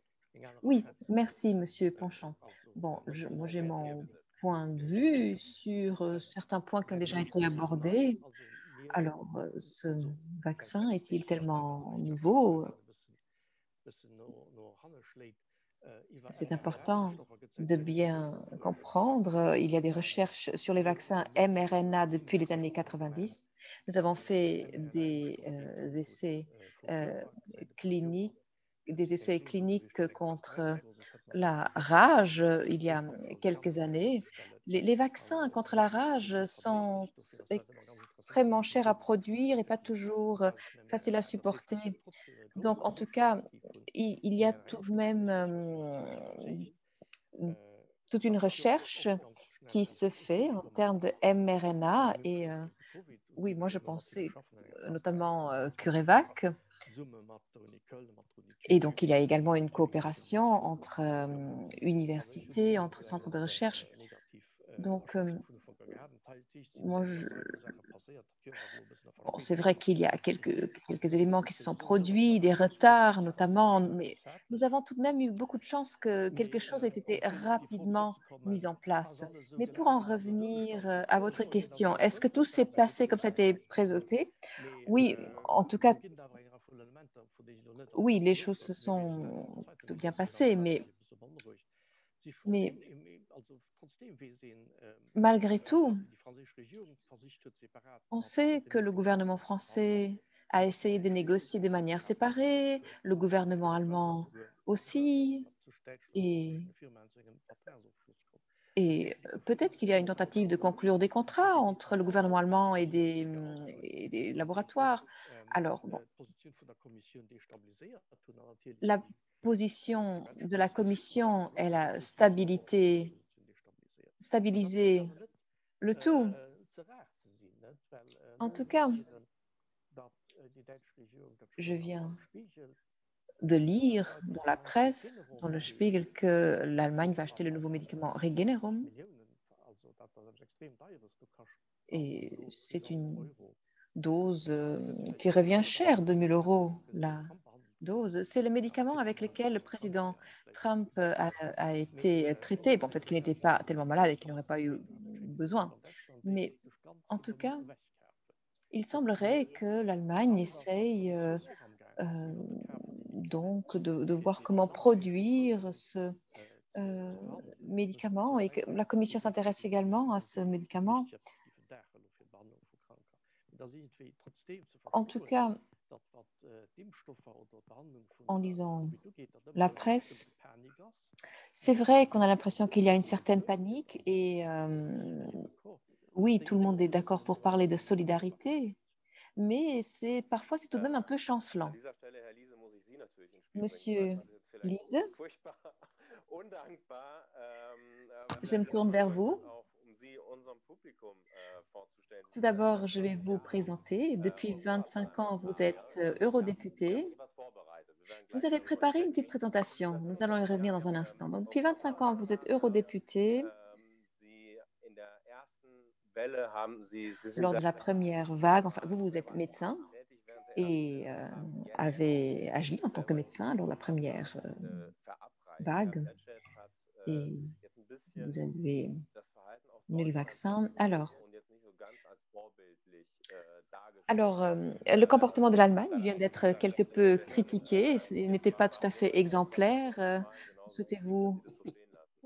Oui, merci, Monsieur Panchon. Bon, moi j'ai mon point de vue sur certains points qui ont déjà été abordés. Alors, ce vaccin est-il tellement nouveau? C'est important de bien comprendre. Il y a des recherches sur les vaccins mRNA depuis les années 90. Nous avons fait des essais cliniques, contre la rage il y a quelques années. Les vaccins contre la rage sont extrêmement chers à produire et pas toujours faciles à supporter. Donc, en tout cas, il y a tout de même toute une recherche qui se fait en termes de mRNA. Et oui, moi, je pensais notamment CureVac. Et donc, il y a également une coopération entre universités, entre centres de recherche. Donc, moi, bon, c'est vrai qu'il y a quelques éléments qui se sont produits, des retards notamment, mais nous avons tout de même eu beaucoup de chance que quelque chose ait été rapidement mis en place. Mais pour en revenir à votre question, est-ce que tout s'est passé comme ça a été présenté? Oui, en tout cas, oui, les choses se sont plutôt bien passées, mais malgré tout, on sait que le gouvernement français a essayé de négocier de manière séparée, le gouvernement allemand aussi, et peut-être qu'il y a une tentative de conclure des contrats entre le gouvernement allemand et des laboratoires. Alors, bon, la position de la Commission est la stabiliser le tout. En tout cas, je viens de lire dans la presse, dans le Spiegel, que l'Allemagne va acheter le nouveau médicament Regeneron. Et c'est une dose qui revient cher, 2000 € la dose. C'est le médicament avec lequel le président Trump a été traité. Bon, peut-être qu'il n'était pas tellement malade et qu'il n'aurait pas eu besoin. Mais en tout cas, il semblerait que l'Allemagne essaye donc de voir comment produire ce médicament et que la Commission s'intéresse également à ce médicament. En tout cas, en lisant la presse, c'est vrai qu'on a l'impression qu'il y a une certaine panique et oui, tout le monde est d'accord pour parler de solidarité, mais parfois c'est tout de même un peu chancelant. Monsieur Lise, je me tourne vers vous. Tout d'abord, je vais vous présenter. Depuis 25 ans, vous êtes eurodéputé. Vous avez préparé une petite présentation. Nous allons y revenir dans un instant. Donc, depuis 25 ans, vous êtes eurodéputé. Lors de la première vague, enfin, vous êtes médecin et avez agi en tant que médecin lors de la première vague. Et vous avez mis le vaccin. Alors, le comportement de l'Allemagne vient d'être quelque peu critiqué. Il n'était pas tout à fait exemplaire. Souhaitez-vous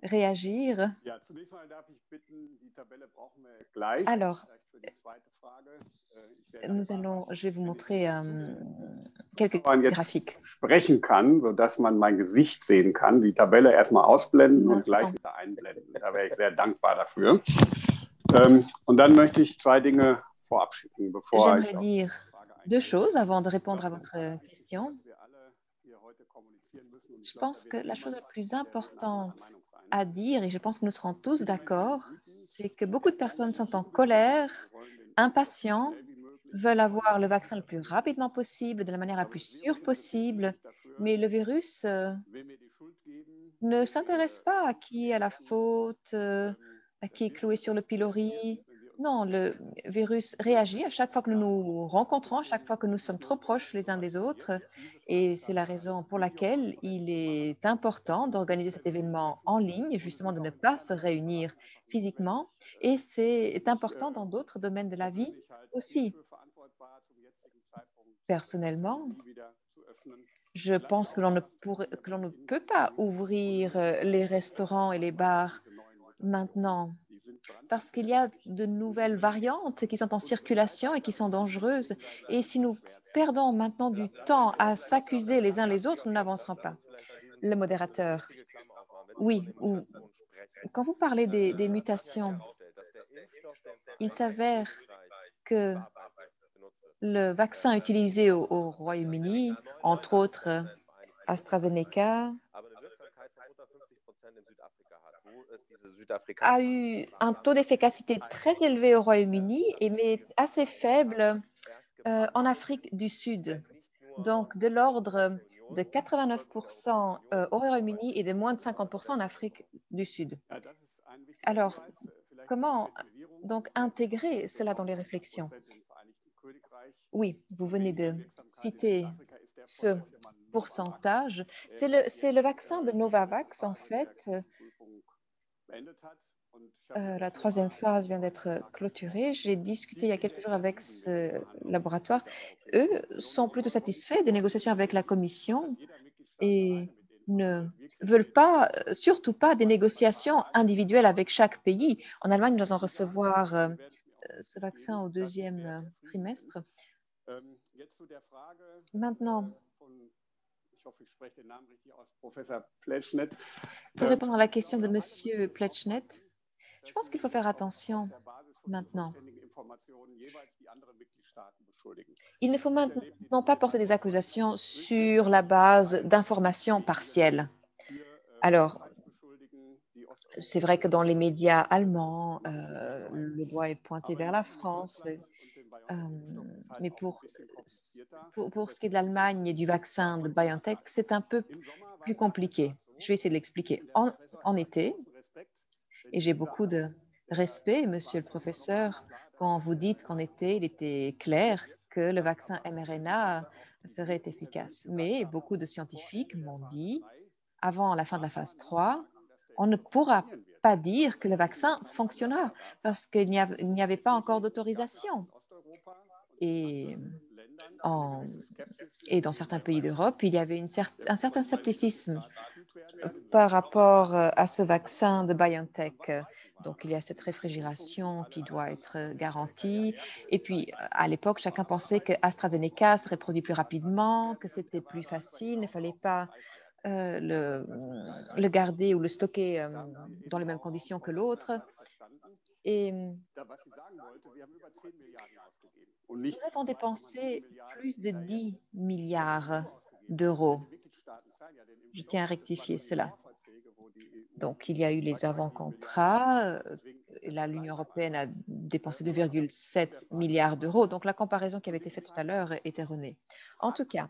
réagir? Alors, je vais vous montrer quelques graphiques. Sprechen kann, sodass man mein Gesicht sehen kann. Die Tabelle erstmal ausblenden und gleich wieder einblenden. Da wäre ich sehr dankbar dafür. Und dann möchte ich zwei Dinge vorab schicken, bevor ich J'aimerais dire deux choses avant de répondre à votre question. Je pense que la chose la plus importante à dire, et je pense que nous serons tous d'accord, c'est que beaucoup de personnes sont en colère, impatients, veulent avoir le vaccin le plus rapidement possible, de la manière la plus sûre possible, mais le virus ne s'intéresse pas à qui a la faute, à qui est cloué sur le pilori. Non, le virus réagit à chaque fois que nous nous rencontrons, à chaque fois que nous sommes trop proches les uns des autres. Et c'est la raison pour laquelle il est important d'organiser cet événement en ligne, justement de ne pas se réunir physiquement. Et c'est important dans d'autres domaines de la vie aussi. Personnellement, je pense que l'on ne peut pas ouvrir les restaurants et les bars maintenant parce qu'il y a de nouvelles variantes qui sont en circulation et qui sont dangereuses. Et si nous perdons maintenant du temps à s'accuser les uns les autres, nous n'avancerons pas. Le modérateur, oui, quand vous parlez des mutations, il s'avère que le vaccin utilisé au Royaume-Uni, entre autres AstraZeneca, a eu un taux d'efficacité très élevé au Royaume-Uni, mais assez faible en Afrique du Sud. Donc, de l'ordre de 89% au Royaume-Uni et de moins de 50% en Afrique du Sud. Alors, comment donc intégrer cela dans les réflexions? Oui, vous venez de citer ce pourcentage. C'est le vaccin de Novavax, en fait. La troisième phase vient d'être clôturée. J'ai discuté il y a quelques jours avec ce laboratoire. Eux sont plutôt satisfaits des négociations avec la Commission et ne veulent pas, surtout pas des négociations individuelles avec chaque pays. En Allemagne, nous allons recevoir ce vaccin au deuxième trimestre. Maintenant, pour répondre à la question de M. Pletschnet, je pense qu'il faut faire attention maintenant. Il ne faut maintenant pas porter des accusations sur la base d'informations partielles. Alors, c'est vrai que dans les médias allemands, le doigt est pointé vers la France, mais pour ce qui est de l'Allemagne et du vaccin de BioNTech, c'est un peu plus compliqué. Je vais essayer de l'expliquer. En été, et j'ai beaucoup de respect, monsieur le professeur, quand vous dites qu'en été, il était clair que le vaccin mRNA serait efficace. Mais beaucoup de scientifiques m'ont dit, avant la fin de la phase 3, on ne pourra pas dire que le vaccin fonctionnera parce qu'il n'y avait pas encore d'autorisation. Et dans certains pays d'Europe, il y avait un certain scepticisme par rapport à ce vaccin de BioNTech. Donc, il y a cette réfrigération qui doit être garantie. Et puis, à l'époque, chacun pensait que AstraZeneca serait produit plus rapidement, que c'était plus facile, il ne fallait pas le garder ou le stocker dans les mêmes conditions que l'autre. Et nous avons dépensé plus de 10 milliards d'euros. Je tiens à rectifier cela. Donc, il y a eu les avant-contrats. L'Union européenne a dépensé 2,7 milliards d'euros. Donc, la comparaison qui avait été faite tout à l'heure est erronée. En tout cas,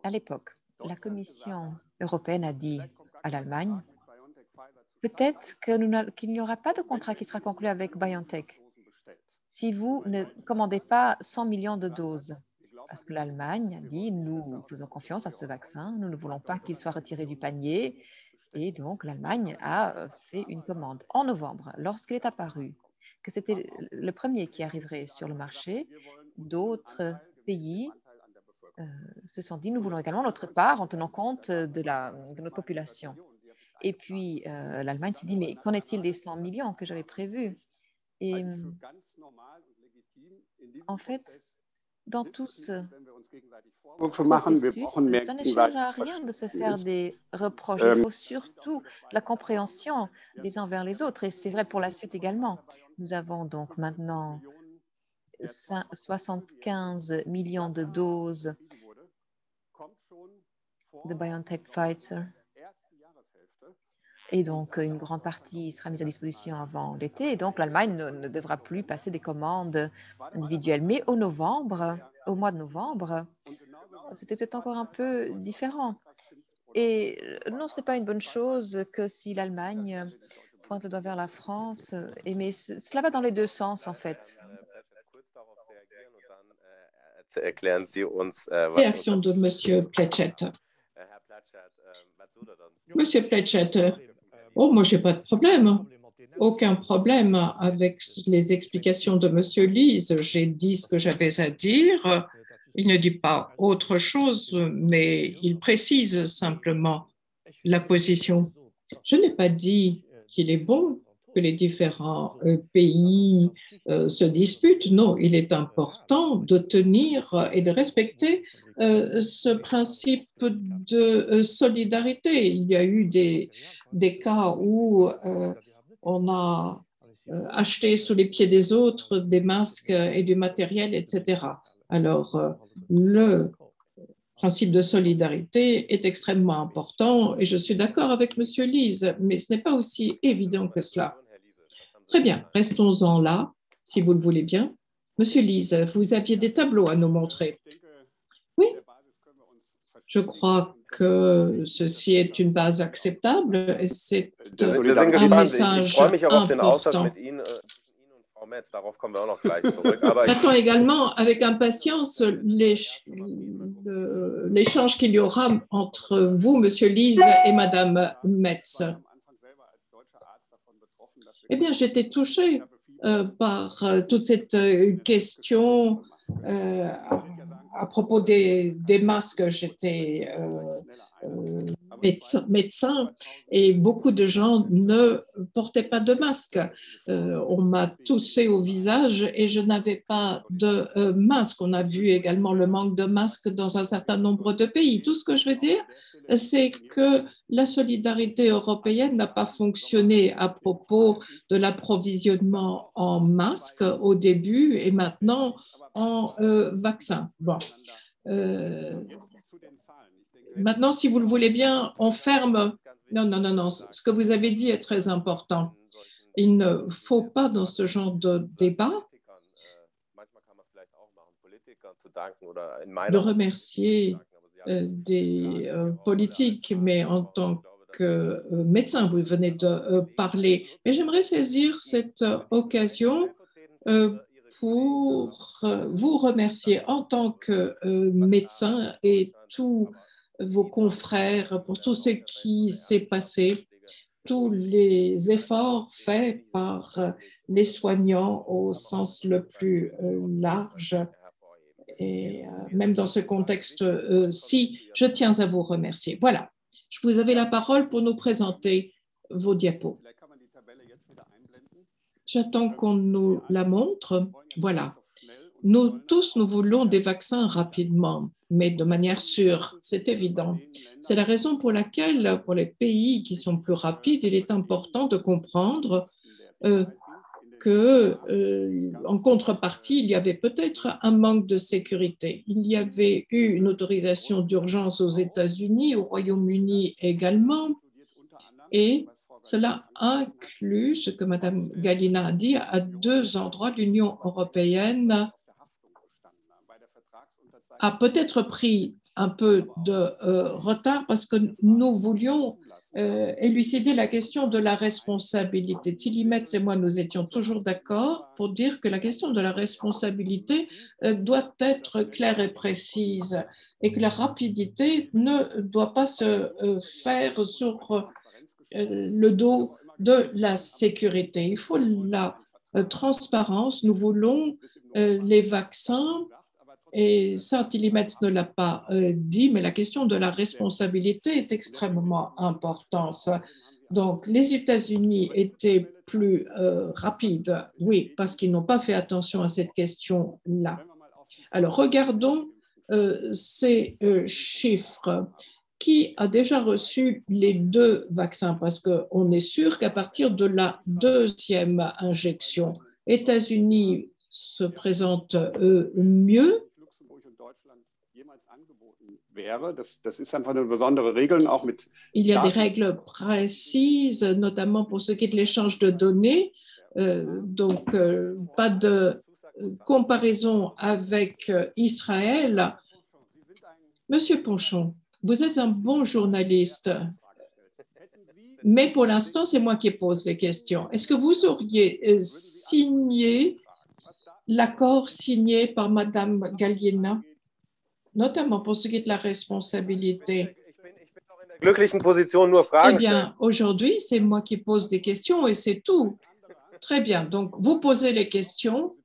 à l'époque, la Commission européenne a dit à l'Allemagne, peut-être qu'il n'y aura pas de contrat qui sera conclu avec BioNTech si vous ne commandez pas 100 millions de doses. Parce que l'Allemagne a dit, nous faisons confiance à ce vaccin, nous ne voulons pas qu'il soit retiré du panier. Et donc, l'Allemagne a fait une commande en novembre. Lorsqu'il est apparu que c'était le premier qui arriverait sur le marché, d'autres pays se sont dit, nous voulons également notre part en tenant compte de notre population. Et puis, l'Allemagne s'est dit, mais qu'en est-il des 100 millions que j'avais prévus? Et en fait, dans tout ce processus, ça ne changera rien de se faire des reproches. Il faut surtout la compréhension des uns vers les autres. Et c'est vrai pour la suite également. Nous avons donc maintenant 75 millions de doses de BioNTech Pfizer. Et donc, une grande partie sera mise à disposition avant l'été. Et donc, l'Allemagne ne devra plus passer des commandes individuelles. Mais au mois de novembre, c'était peut-être encore un peu différent. Et non, ce n'est pas une bonne chose que si l'Allemagne pointe le doigt vers la France, mais cela va dans les deux sens, en fait. Erklären Sie uns, Réaction de M. Pletchett. Monsieur Pletchett, oh, moi, je n'ai pas de problème. Aucun problème avec les explications de M. Lise. J'ai dit ce que j'avais à dire. Il ne dit pas autre chose, mais il précise simplement la position. Je n'ai pas dit qu'il est bon que les différents pays se disputent. Non, il est important de tenir et de respecter ce principe de solidarité. Il y a eu des cas où on a acheté sous les pieds des autres des masques et du matériel, etc. Alors, le principe de solidarité est extrêmement important et je suis d'accord avec M. Lise, mais ce n'est pas aussi évident que cela. Très bien, restons-en là, si vous le voulez bien. Monsieur Lise, vous aviez des tableaux à nous montrer. Oui, je crois que ceci est une base acceptable et c'est un message important. J'attends également avec impatience l'échange qu'il y aura entre vous, Monsieur Lise, et Madame Metz. Eh bien, j'étais touchée par toute cette question à propos des masques. J'étais médecin et beaucoup de gens ne portaient pas de masque. On m'a toussé au visage et je n'avais pas de masque. On a vu également le manque de masques dans un certain nombre de pays. Tout ce que je veux dire, c'est que la solidarité européenne n'a pas fonctionné à propos de l'approvisionnement en masques au début et maintenant en vaccins. Bon. Maintenant, si vous le voulez bien, on ferme. Non. Ce que vous avez dit est très important. Il ne faut pas, dans ce genre de débat, de remercier des politiques, mais en tant que médecin, vous venez de parler. Mais j'aimerais saisir cette occasion pour vous remercier en tant que médecin et tous vos confrères pour tout ce qui s'est passé, tous les efforts faits par les soignants au sens le plus large. Et même dans ce contexte-ci, je tiens à vous remercier. Voilà, je vous avais la parole pour nous présenter vos diapos. J'attends qu'on nous la montre. Voilà. Nous tous, nous voulons des vaccins rapidement, mais de manière sûre, c'est évident. C'est la raison pour laquelle, pour les pays qui sont plus rapides, il est important de comprendre qu'en contrepartie, il y avait peut-être un manque de sécurité. Il y avait eu une autorisation d'urgence aux États-Unis, au Royaume-Uni également, et cela inclut ce que Mme Gallina a dit à 2 endroits. L'Union européenne a peut-être pris un peu de retard parce que nous voulions élucider la question de la responsabilité. Tilly Metz et moi, nous étions toujours d'accord pour dire que la question de la responsabilité doit être claire et précise et que la rapidité ne doit pas se faire sur le dos de la sécurité. Il faut la transparence. Nous voulons les vaccins. Et ça, Tilly Metz ne l'a pas dit, mais la question de la responsabilité est extrêmement importante. Donc, les États-Unis étaient plus rapides, oui, parce qu'ils n'ont pas fait attention à cette question-là. Alors, regardons ces chiffres. Qui a déjà reçu les 2 vaccins? Parce qu'on est sûr qu'à partir de la 2e injection, États-Unis se présentent mieux. Il y a des règles précises, notamment pour ce qui est de l'échange de données. Donc, pas de comparaison avec Israël. Monsieur Ponchon, vous êtes un bon journaliste. Mais pour l'instant, c'est moi qui pose les questions. Est-ce que vous auriez signé l'accord signé par Madame Galliena, notamment pour ce qui est de la responsabilité? Eh bien, aujourd'hui, c'est moi qui pose des questions et c'est tout. Très bien. Donc, vous posez les questions.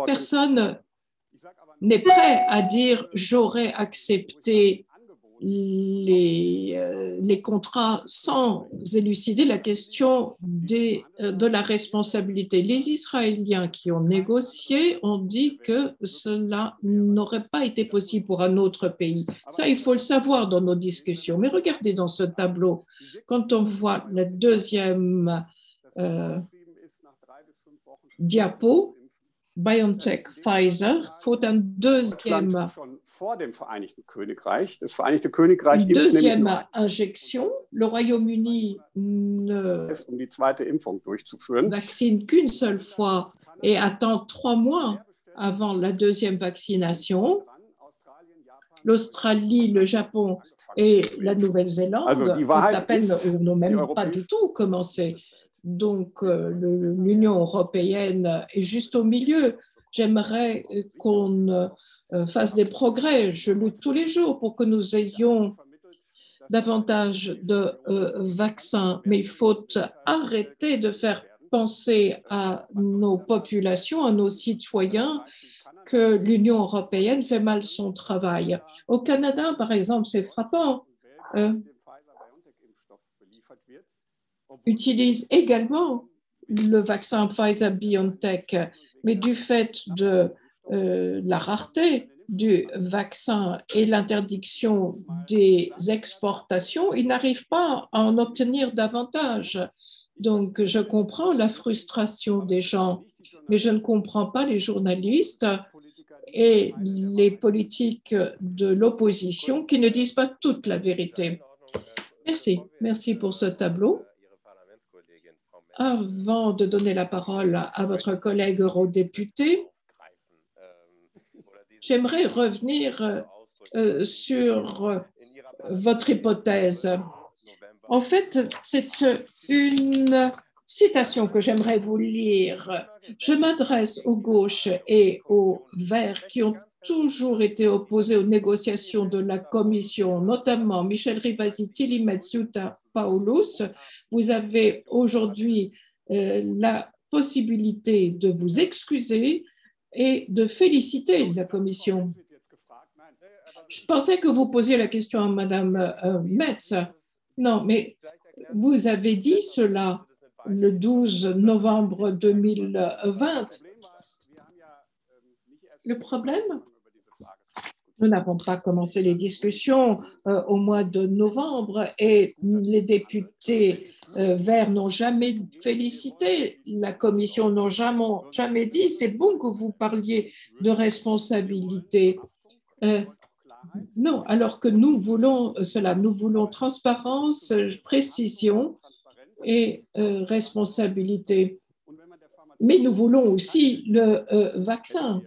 Personne n'est prêt à dire j'aurais accepté les contrats sans élucider la question de la responsabilité. Les Israéliens qui ont négocié ont dit que cela n'aurait pas été possible pour un autre pays. Ça, il faut le savoir dans nos discussions. Mais regardez dans ce tableau, quand on voit la deuxième diapo, BioNTech, Pfizer, faut un deuxième injection. Le Royaume-Uni ne vaccine qu'une seule fois et attend 3 mois avant la deuxième vaccination. L'Australie, le Japon et la Nouvelle-Zélande ont à peine ou n'ont même pas du tout commencé. Donc, l'Union européenne est juste au milieu. J'aimerais qu'on fasse des progrès. Je lutte tous les jours pour que nous ayons davantage de vaccins, mais il faut arrêter de faire penser à nos populations, à nos citoyens, que l'Union européenne fait mal son travail. Au Canada, par exemple, c'est frappant. Utilise également le vaccin Pfizer-BioNTech, mais du fait de la rareté du vaccin et l'interdiction des exportations, ils n'arrivent pas à en obtenir davantage. Donc, je comprends la frustration des gens, mais je ne comprends pas les journalistes et les politiques de l'opposition qui ne disent pas toute la vérité. Merci. Merci pour ce tableau. Avant de donner la parole à votre collègue eurodéputé, j'aimerais revenir sur votre hypothèse. En fait, c'est une citation que j'aimerais vous lire. Je m'adresse aux gauches et aux verts qui ont toujours été opposés aux négociations de la Commission, notamment Michel Rivasi, Thierry Metz, Jutta Paulus. Vous avez aujourd'hui la possibilité de vous excuser et de féliciter la Commission. Je pensais que vous posiez la question à Madame Metz. Non, mais vous avez dit cela le 12 novembre 2020. Le problème, nous n'avons pas commencé les discussions au mois de novembre et les députés verts n'ont jamais félicité la Commission, n'ont jamais dit c'est bon que vous parliez de responsabilité. Non, alors que nous voulons cela, nous voulons transparence, précision et responsabilité. Mais nous voulons aussi le vaccin.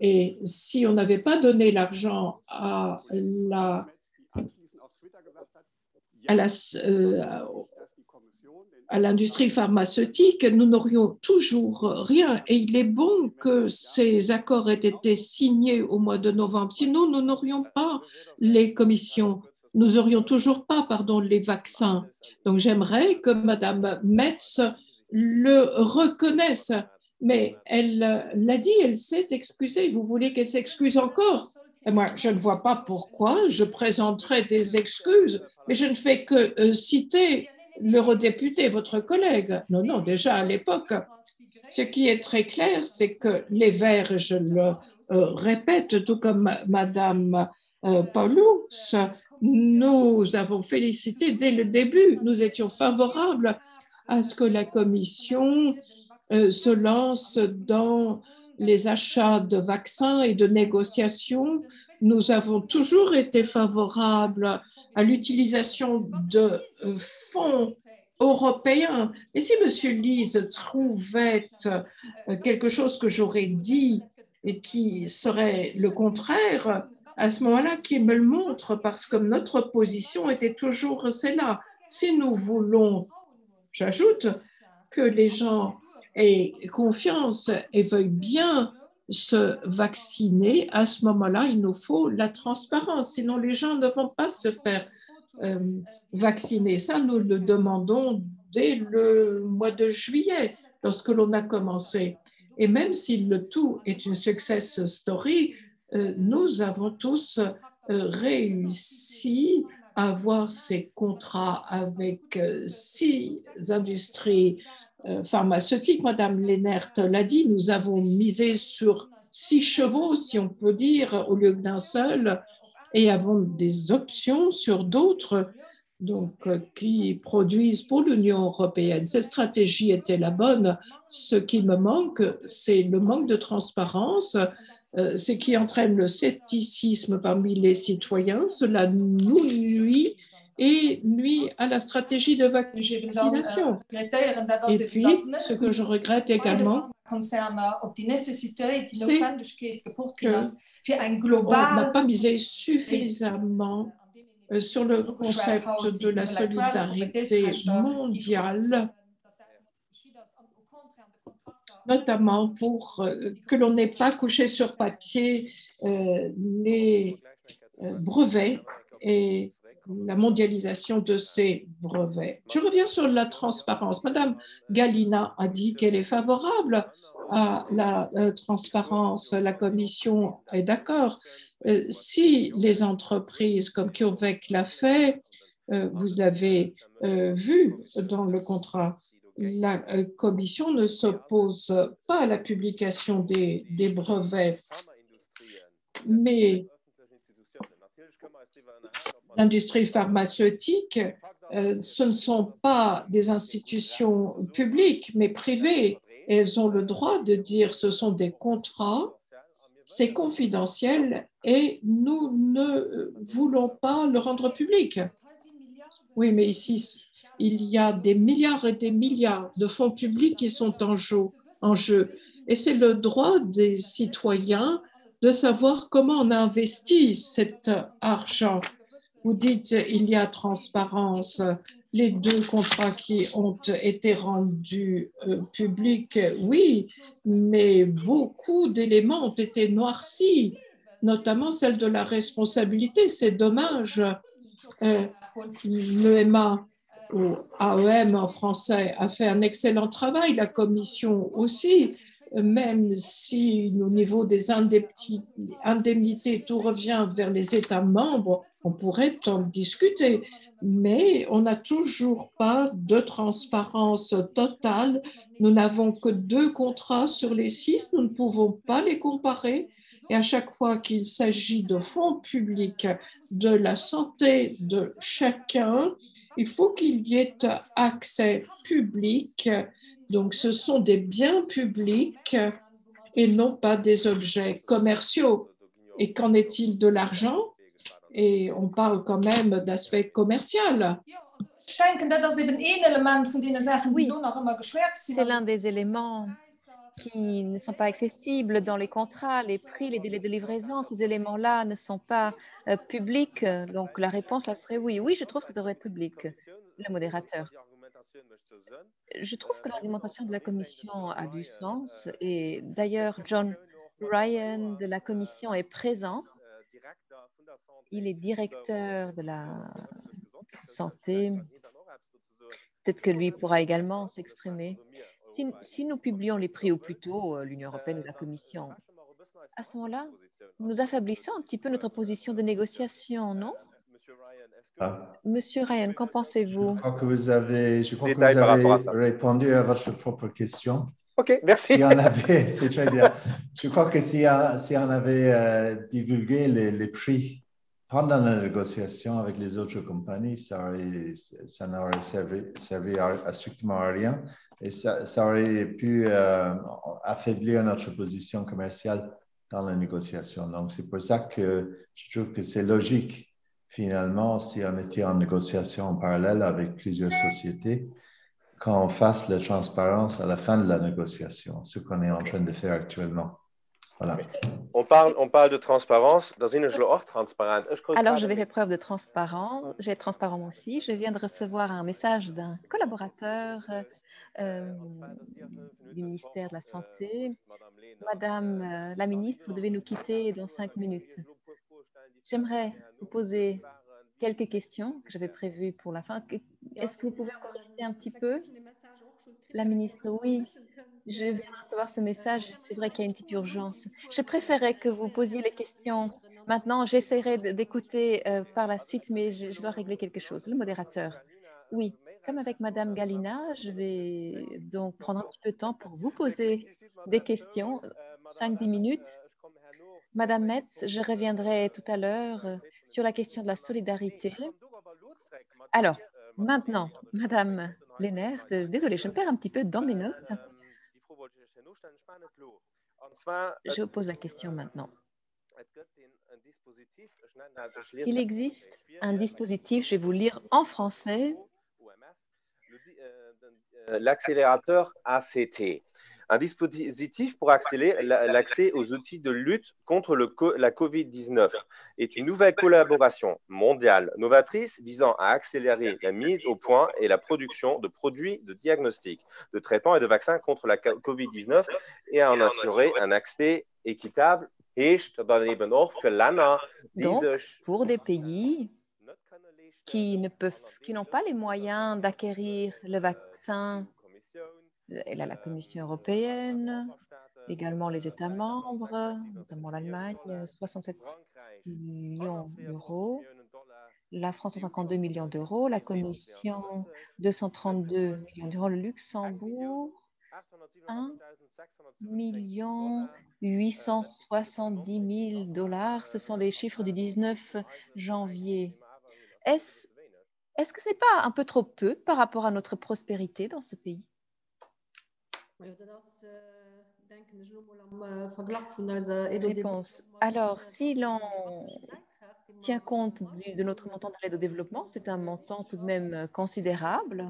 Et si on n'avait pas donné l'argent à l'industrie pharmaceutique, nous n'aurions toujours rien. Et il est bon que ces accords aient été signés au mois de novembre. Sinon, nous n'aurions pas les commissions. Nous n'aurions toujours pas, les vaccins. Donc, j'aimerais que Mme Metz le reconnaisse. Mais elle l'a dit, elle s'est excusée. Vous voulez qu'elle s'excuse encore? Et moi, je ne vois pas pourquoi je présenterai des excuses, mais je ne fais que citer l'eurodéputé, votre collègue. Non, non, déjà à l'époque, ce qui est très clair, c'est que les Verts, je le répète, tout comme Madame Paulus, nous avons félicité dès le début, nous étions favorables à ce que la Commission se lance dans les achats de vaccins et de négociations. Nous avons toujours été favorables à l'utilisation de fonds européens. Et si M. Lise trouvait quelque chose que j'aurais dit et qui serait le contraire, à ce moment-là qu'il me le montre, parce que notre position était toujours celle-là. Si nous voulons, j'ajoute, que les gens aient confiance et veuillent bien se vacciner, à ce moment-là, il nous faut la transparence. Sinon, les gens ne vont pas se faire vacciner. Ça, nous le demandons dès le mois de juillet, lorsque l'on a commencé. Et même si le tout est une success story, nous avons tous réussi à avoir ces contrats avec 6 industries pharmaceutiques. Madame Lehnert l'a dit, nous avons misé sur 6 chevaux, si on peut dire, au lieu d'un seul, et avons des options sur d'autres donc, qui produisent pour l'Union européenne. Cette stratégie était la bonne. Ce qui me manque, c'est le manque de transparence, ce qui entraîne le scepticisme parmi les citoyens. Cela nous nuit et nuit à la stratégie de vaccination. Et puis, ce que je regrette également, c'est qu'on n'a pas misé suffisamment sur le concept de la solidarité mondiale, notamment pour que l'on n'ait pas couché sur papier les brevets et la mondialisation de ces brevets. Je reviens sur la transparence. Madame Gallina a dit qu'elle est favorable à la transparence. La Commission est d'accord. Si les entreprises comme CureVac l'a fait, vous l'avez vu dans le contrat, la Commission ne s'oppose pas à la publication des brevets, mais l'industrie pharmaceutique, ce ne sont pas des institutions publiques, mais privées. Et elles ont le droit de dire ce sont des contrats, c'est confidentiel et nous ne voulons pas le rendre public. Oui, mais ici, il y a des milliards et des milliards de fonds publics qui sont en jeu. Et c'est le droit des citoyens de savoir comment on investit cet argent. Vous dites il y a transparence. Les 2 contrats qui ont été rendus publics, oui, mais beaucoup d'éléments ont été noircis, notamment celle de la responsabilité. C'est dommage. L'EMA, ou AEM en français, a fait un excellent travail, la Commission aussi, même si au niveau des indemnités, tout revient vers les États membres, on pourrait en discuter, mais on n'a toujours pas de transparence totale. Nous n'avons que 2 contrats sur les 6, nous ne pouvons pas les comparer. Et à chaque fois qu'il s'agit de fonds publics, de la santé de chacun, il faut qu'il y ait accès public. Donc, ce sont des biens publics et non pas des objets commerciaux. Et qu'en est-il de l'argent? Et on parle quand même d'aspect commercial. Oui, c'est l'un des éléments qui ne sont pas accessibles dans les contrats, les prix, les délais de livraison. Ces éléments-là ne sont pas publics. Donc, la réponse, ça serait oui. Oui, je trouve que ça devrait être public, le modérateur. Je trouve que l'argumentation de la Commission a du sens. Et d'ailleurs, John Ryan de la Commission est présent. Il est directeur de la santé. Peut-être que lui pourra également s'exprimer. Si nous publions les prix, ou plutôt l'Union européenne ou la Commission, à ce moment-là, nous affaiblissons un petit peu notre position de négociation, non? Monsieur Ryan, qu'en pensez-vous? Je crois que vous avez répondu à votre propre question. OK, merci. C'est très bien. Je crois que si on avait divulgué les prix pendant la négociation avec les autres compagnies, ça n'aurait servi strictement à rien et ça aurait pu affaiblir notre position commerciale dans la négociation. Donc, c'est pour ça que je trouve que c'est logique, finalement, si on était en négociation en parallèle avec plusieurs sociétés, qu'on fasse la transparence à la fin de la négociation, ce qu'on est en train de faire actuellement. Voilà. On parle de transparence. Dat is in ook transparant. Alors, je vais faire preuve de transparence. Je vais être transparent moi aussi. Je viens de recevoir un message d'un collaborateur du ministère de la Santé. Madame la ministre, vous devez nous quitter dans 5 minutes. J'aimerais vous poser quelques questions que j'avais prévues pour la fin. Est-ce que vous pouvez encore rester un petit peu? La ministre, oui. Je viens de recevoir ce message. C'est vrai qu'il y a une petite urgence. Je préférais que vous posiez les questions. Maintenant, j'essaierai d'écouter par la suite, mais je dois régler quelque chose. Le modérateur. Oui, comme avec Madame Galina, je vais donc prendre un petit peu de temps pour vous poser des questions, 5-10 minutes. Madame Metz, je reviendrai tout à l'heure sur la question de la solidarité. Alors, maintenant, Madame Lennert, désolée, je me perds un petit peu dans mes notes. Je vous pose la question maintenant. Il existe un dispositif, je vais vous lire en français. L'accélérateur ACT, un dispositif pour accélérer l'accès aux outils de lutte contre la COVID-19, est une nouvelle collaboration mondiale novatrice visant à accélérer la mise au point et la production de produits de diagnostic, de traitements et de vaccins contre la COVID-19 et à en assurer un accès équitable. Donc, pour des pays qui n'ont pas les moyens d'acquérir le vaccin, la Commission européenne, également les États membres, notamment l'Allemagne, 67 millions d'euros, la France 52 millions d'euros, la Commission 232 millions d'euros, le Luxembourg 1 870 000 $. Ce sont les chiffres du 19 janvier. Est-ce que ce n'est pas un peu trop peu par rapport à notre prospérité dans ce pays? Réponse. Alors, si l'on tient compte de notre montant de l'aide au développement, c'est un montant tout de même considérable.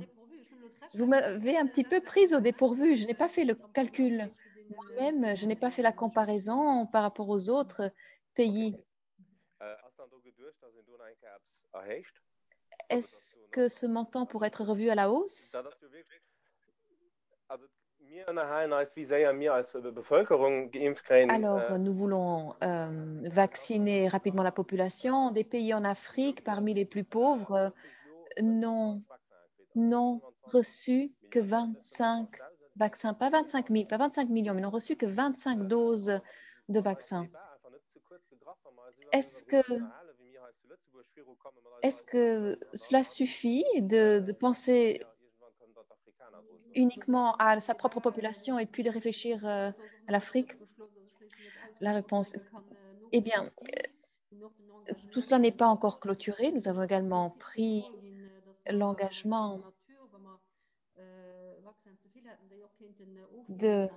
Vous m'avez un petit peu prise au dépourvu. Je n'ai pas fait le calcul moi-même. Je n'ai pas fait la comparaison par rapport aux autres pays. Est-ce que ce montant pourrait être revu à la hausse? Alors, nous voulons vacciner rapidement la population. Des pays en Afrique, parmi les plus pauvres, n'ont reçu que 25 vaccins, pas 25 000, pas 25 millions, mais n'ont reçu que 25 doses de vaccins. Est-ce que cela suffit de penser uniquement à sa propre population et puis de réfléchir à l'Afrique? La réponse, eh bien, tout cela n'est pas encore clôturé. Nous avons également pris l'engagement de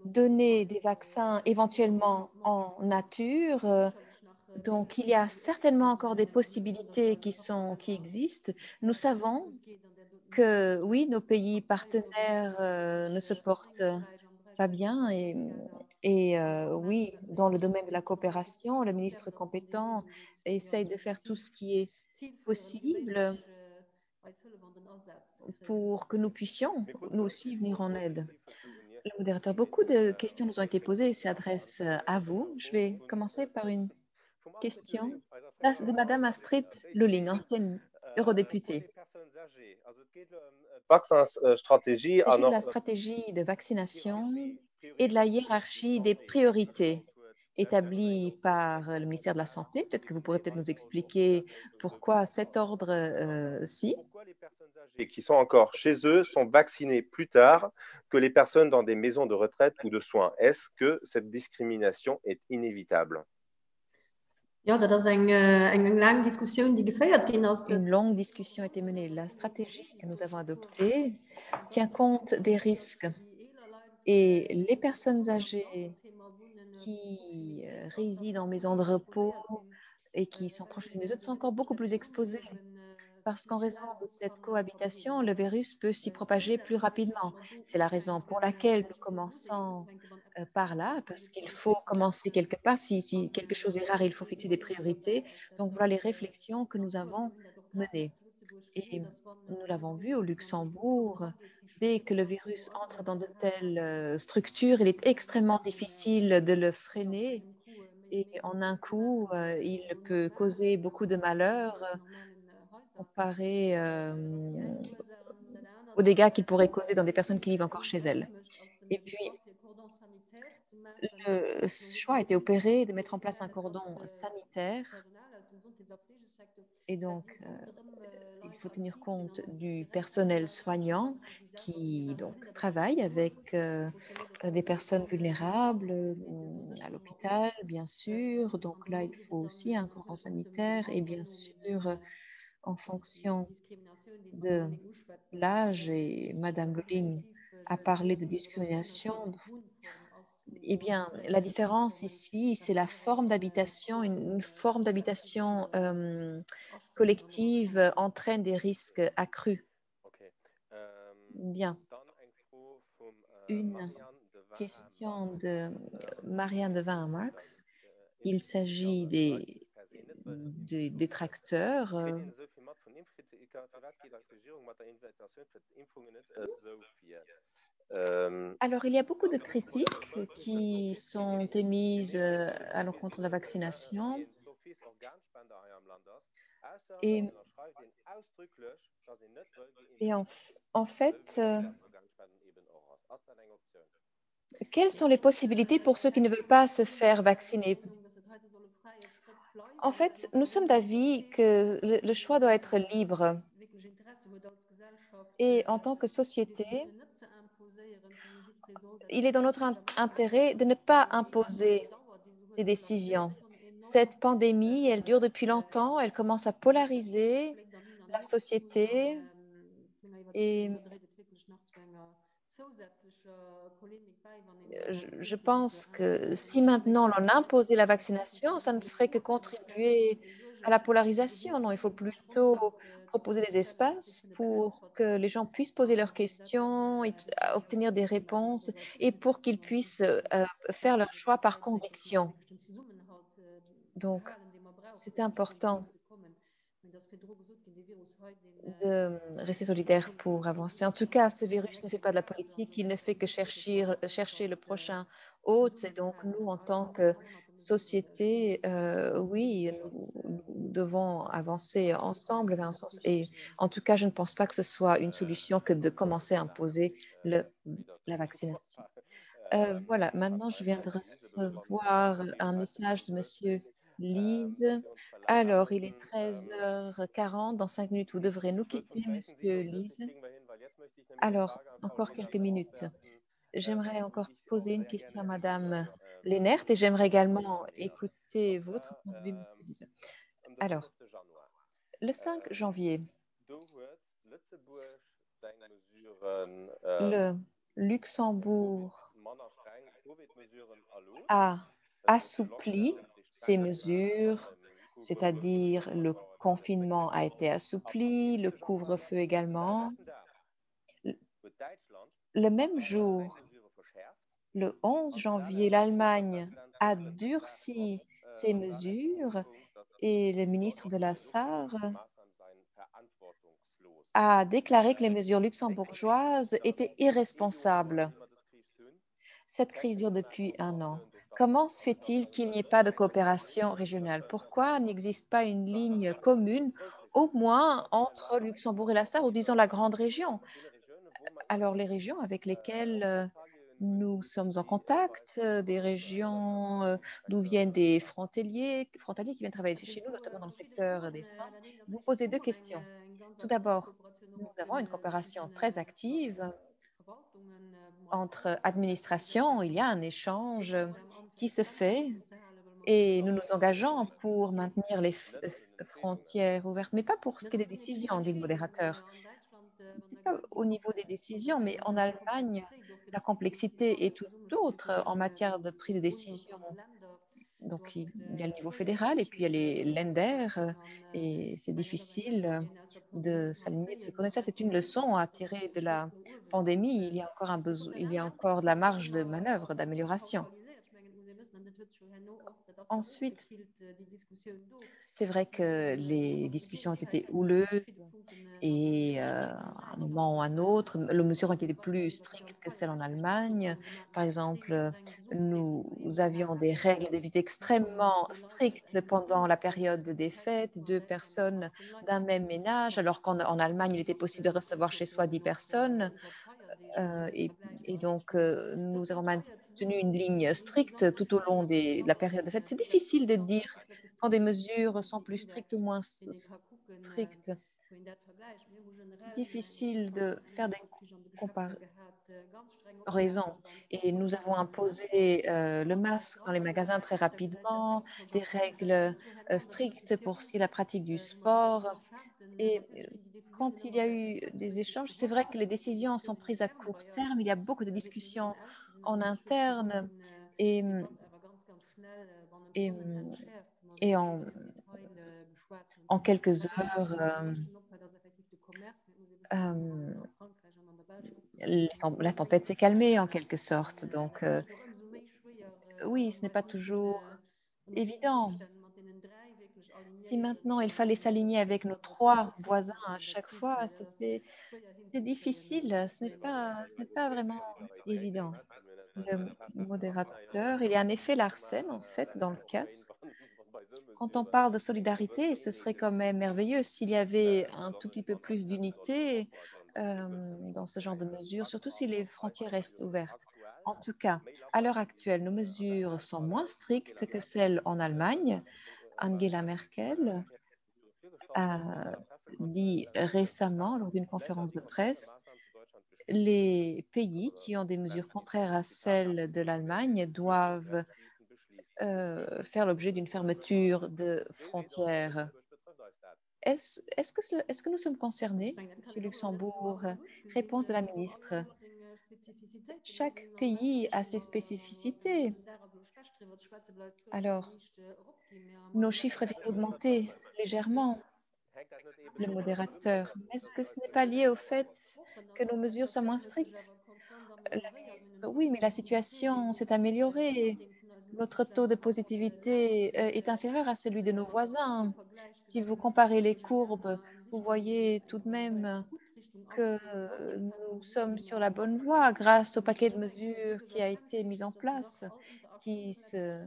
donner des vaccins éventuellement en nature. Donc, il y a certainement encore des possibilités qui existent. Nous savons que, oui, nos pays partenaires ne se portent pas bien et oui, dans le domaine de la coopération, le ministre compétent essaye de faire tout ce qui est possible pour que nous puissions, nous aussi, venir en aide. Le modérateur, beaucoup de questions nous ont été posées et s'adressent à vous. Je vais commencer par une question de Madame Astrid Lulling, ancienne eurodéputée. Il s'agit de la stratégie de vaccination et de la hiérarchie des priorités établie par le ministère de la Santé. Peut-être que vous pourrez nous expliquer pourquoi cet ordre-ci. Qui sont encore chez eux sont vaccinés plus tard que les personnes dans des maisons de retraite ou de soins. Est-ce que cette discrimination est inévitable? Une longue discussion a été menée. La stratégie que nous avons adoptée tient compte des risques et les personnes âgées qui résident en maison de repos et qui sont proches les unes des autres sont encore beaucoup plus exposées parce qu'en raison de cette cohabitation, le virus peut s'y propager plus rapidement. C'est la raison pour laquelle nous commençons par là, parce qu'il faut commencer quelque part. Si quelque chose est rare, il faut fixer des priorités. Donc voilà les réflexions que nous avons menées. Et nous l'avons vu au Luxembourg, dès que le virus entre dans de telles structures, il est extrêmement difficile de le freiner. Et en un coup, il peut causer beaucoup de malheurs comparé aux dégâts qu'il pourrait causer dans des personnes qui vivent encore chez elles. Et puis, le choix a été opéré de mettre en place un cordon sanitaire. Et donc, il faut tenir compte du personnel soignant qui donc travaille avec des personnes vulnérables à l'hôpital, bien sûr. Donc là, il faut aussi un cordon sanitaire et bien sûr, en fonction de l'âge, et Madame Lulling a parlé de discrimination. Eh bien, la différence ici, c'est la forme d'habitation. Une forme d'habitation collective entraîne des risques accrus. Bien. Une question de Marianne de Weiermarx. Il s'agit des tracteurs. Alors, il y a beaucoup de critiques qui sont émises à l'encontre de la vaccination. Et en fait, quelles sont les possibilités pour ceux qui ne veulent pas se faire vacciner? En fait, nous sommes d'avis que le choix doit être libre. Et en tant que société, il est dans notre intérêt de ne pas imposer des décisions. Cette pandémie, elle dure depuis longtemps, elle commence à polariser la société et je pense que si maintenant l'on imposait la vaccination, ça ne ferait que contribuer à la polarisation. Non, il faut plutôt proposer des espaces pour que les gens puissent poser leurs questions et obtenir des réponses et pour qu'ils puissent faire leur choix par conviction. Donc, c'est important de rester solidaire pour avancer. En tout cas, ce virus ne fait pas de la politique, il ne fait que chercher le prochain hôte. Et donc, nous, en tant que société, oui, nous devons avancer ensemble vers un sens. Et en tout cas, je ne pense pas que ce soit une solution que de commencer à imposer la vaccination. Voilà, maintenant, je viens de recevoir un message de Monsieur Lise. Alors, il est 13h40. Dans 5 minutes, vous devrez nous quitter, Monsieur Lise. Alors, encore quelques minutes. J'aimerais encore poser une question à Madame Lennert et j'aimerais également écouter votre point de vue, Monsieur Lise. Alors, le 5 janvier, le Luxembourg a assoupli ces mesures, c'est-à-dire le confinement a été assoupli, le couvre-feu également. Le même jour, le 11 janvier, l'Allemagne a durci ces mesures et le ministre de la Sarre a déclaré que les mesures luxembourgeoises étaient irresponsables. Cette crise dure depuis un an. Comment se fait-il qu'il n'y ait pas de coopération régionale? Pourquoi n'existe pas une ligne commune, au moins entre Luxembourg et la Sarre, ou disons la grande région? Alors, les régions avec lesquelles nous sommes en contact, des régions d'où viennent des frontaliers qui viennent travailler chez nous, notamment dans le secteur des soins. Vous posez deux questions. Tout d'abord, nous avons une coopération très active entre administrations. Il y a un échange qui se fait et nous nous engageons pour maintenir les frontières ouvertes, mais pas pour ce qui est des décisions, dit le modérateur. Pas au niveau des décisions, mais en Allemagne, la complexité est tout autre en matière de prise de décision. Donc, il y a le niveau fédéral et puis il y a les Länder et c'est difficile de s'aligner de ce qu'on est. Ça, c'est une leçon à tirer de la pandémie. Il y a encore il y a encore de la marge de manœuvre, d'amélioration. Ensuite, c'est vrai que les discussions ont été houleuses et à un moment ou à un autre, les mesures ont été plus strictes que celles en Allemagne. Par exemple, nous avions des règles de visite extrêmement strictes pendant la période des fêtes, 2 personnes d'un même ménage, alors qu'en Allemagne, il était possible de recevoir chez soi 10 personnes. Et donc, nous avons maintenu une ligne stricte tout au long de la période de fête. C'est difficile de dire quand des mesures sont plus strictes ou moins strictes. Difficile de faire des comparaisons. Et nous avons imposé le masque dans les magasins très rapidement, des règles strictes pour ce qui est la pratique du sport. Et quand il y a eu des échanges, c'est vrai que les décisions sont prises à court terme. Il y a beaucoup de discussions en interne et, et, et en quelques heures, la tempête s'est calmée en quelque sorte. Donc, oui, ce n'est pas toujours évident. Si maintenant il fallait s'aligner avec nos 3 voisins à chaque fois, c'est difficile. Ce n'est pas vraiment évident. Le modérateur, il y a un effet Larsen en fait dans le casque. Quand on parle de solidarité, ce serait quand même merveilleux s'il y avait un tout petit peu plus d'unité dans ce genre de mesures, surtout si les frontières restent ouvertes. En tout cas, à l'heure actuelle, nos mesures sont moins strictes que celles en Allemagne. Angela Merkel a dit récemment lors d'une conférence de presse, les pays qui ont des mesures contraires à celles de l'Allemagne doivent faire l'objet d'une fermeture de frontières. Est-ce que nous sommes concernés, Monsieur Luxembourg? Réponse de la ministre. Chaque pays a ses spécificités. Alors, nos chiffres viennent d'augmenter légèrement. Le modérateur. Est-ce que ce n'est pas lié au fait que nos mesures soient moins strictes? La ministre, oui, mais la situation s'est améliorée. Notre taux de positivité est inférieur à celui de nos voisins. Si vous comparez les courbes, vous voyez tout de même que nous sommes sur la bonne voie grâce au paquet de mesures qui a été mis en place, qui se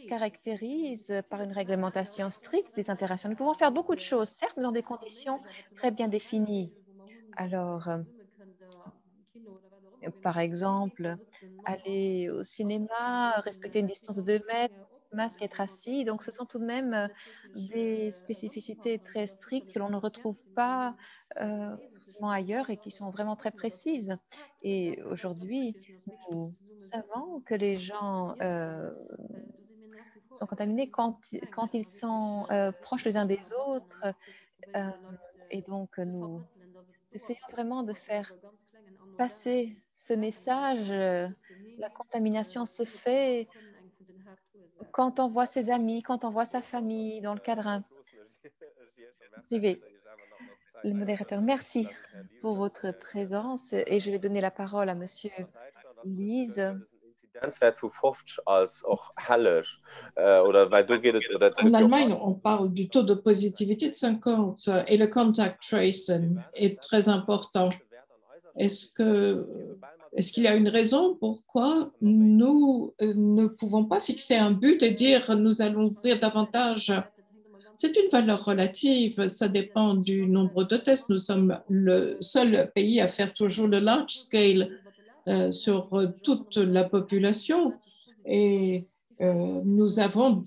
caractérise par une réglementation stricte des interactions. Nous pouvons faire beaucoup de choses, certes, mais dans des conditions très bien définies. Alors, par exemple, aller au cinéma, respecter une distance de 2 mètres, masque, être assis. Donc, ce sont tout de même des spécificités très strictes que l'on ne retrouve pas forcément ailleurs et qui sont vraiment très précises. Et aujourd'hui, nous savons que les gens sont contaminés quand ils sont proches les uns des autres. Et donc, nous essayons vraiment de faire passer ce message. La contamination se fait quand on voit ses amis, quand on voit sa famille dans le cadre privé. Le modérateur, merci pour votre présence et je vais donner la parole à Monsieur Lise. En Allemagne, on parle du taux de positivité de 50 et le contact tracing est très important. Est-ce qu'il y a une raison pourquoi nous ne pouvons pas fixer un but et dire nous allons ouvrir davantage? C'est une valeur relative, ça dépend du nombre de tests. Nous sommes le seul pays à faire toujours le large scale sur toute la population et nous avons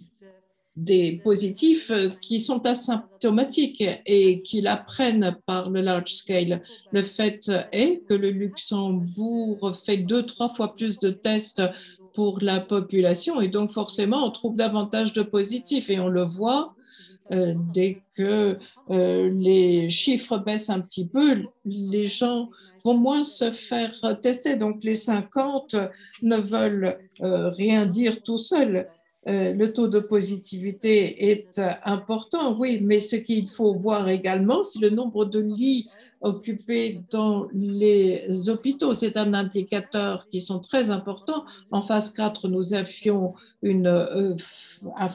des positifs qui sont asymptomatiques et qui l'apprennent par le large scale. Le fait est que le Luxembourg fait 2-3 fois plus de tests pour la population et donc forcément on trouve davantage de positifs et on le voit dès que les chiffres baissent un petit peu, les gens vont moins se faire tester. Donc les 50 ne veulent rien dire tout seuls. le taux de positivité est important, oui, mais ce qu'il faut voir également, c'est le nombre de lits occupés dans les hôpitaux. C'est un indicateur qui sont très importants. En phase 4, nous avions un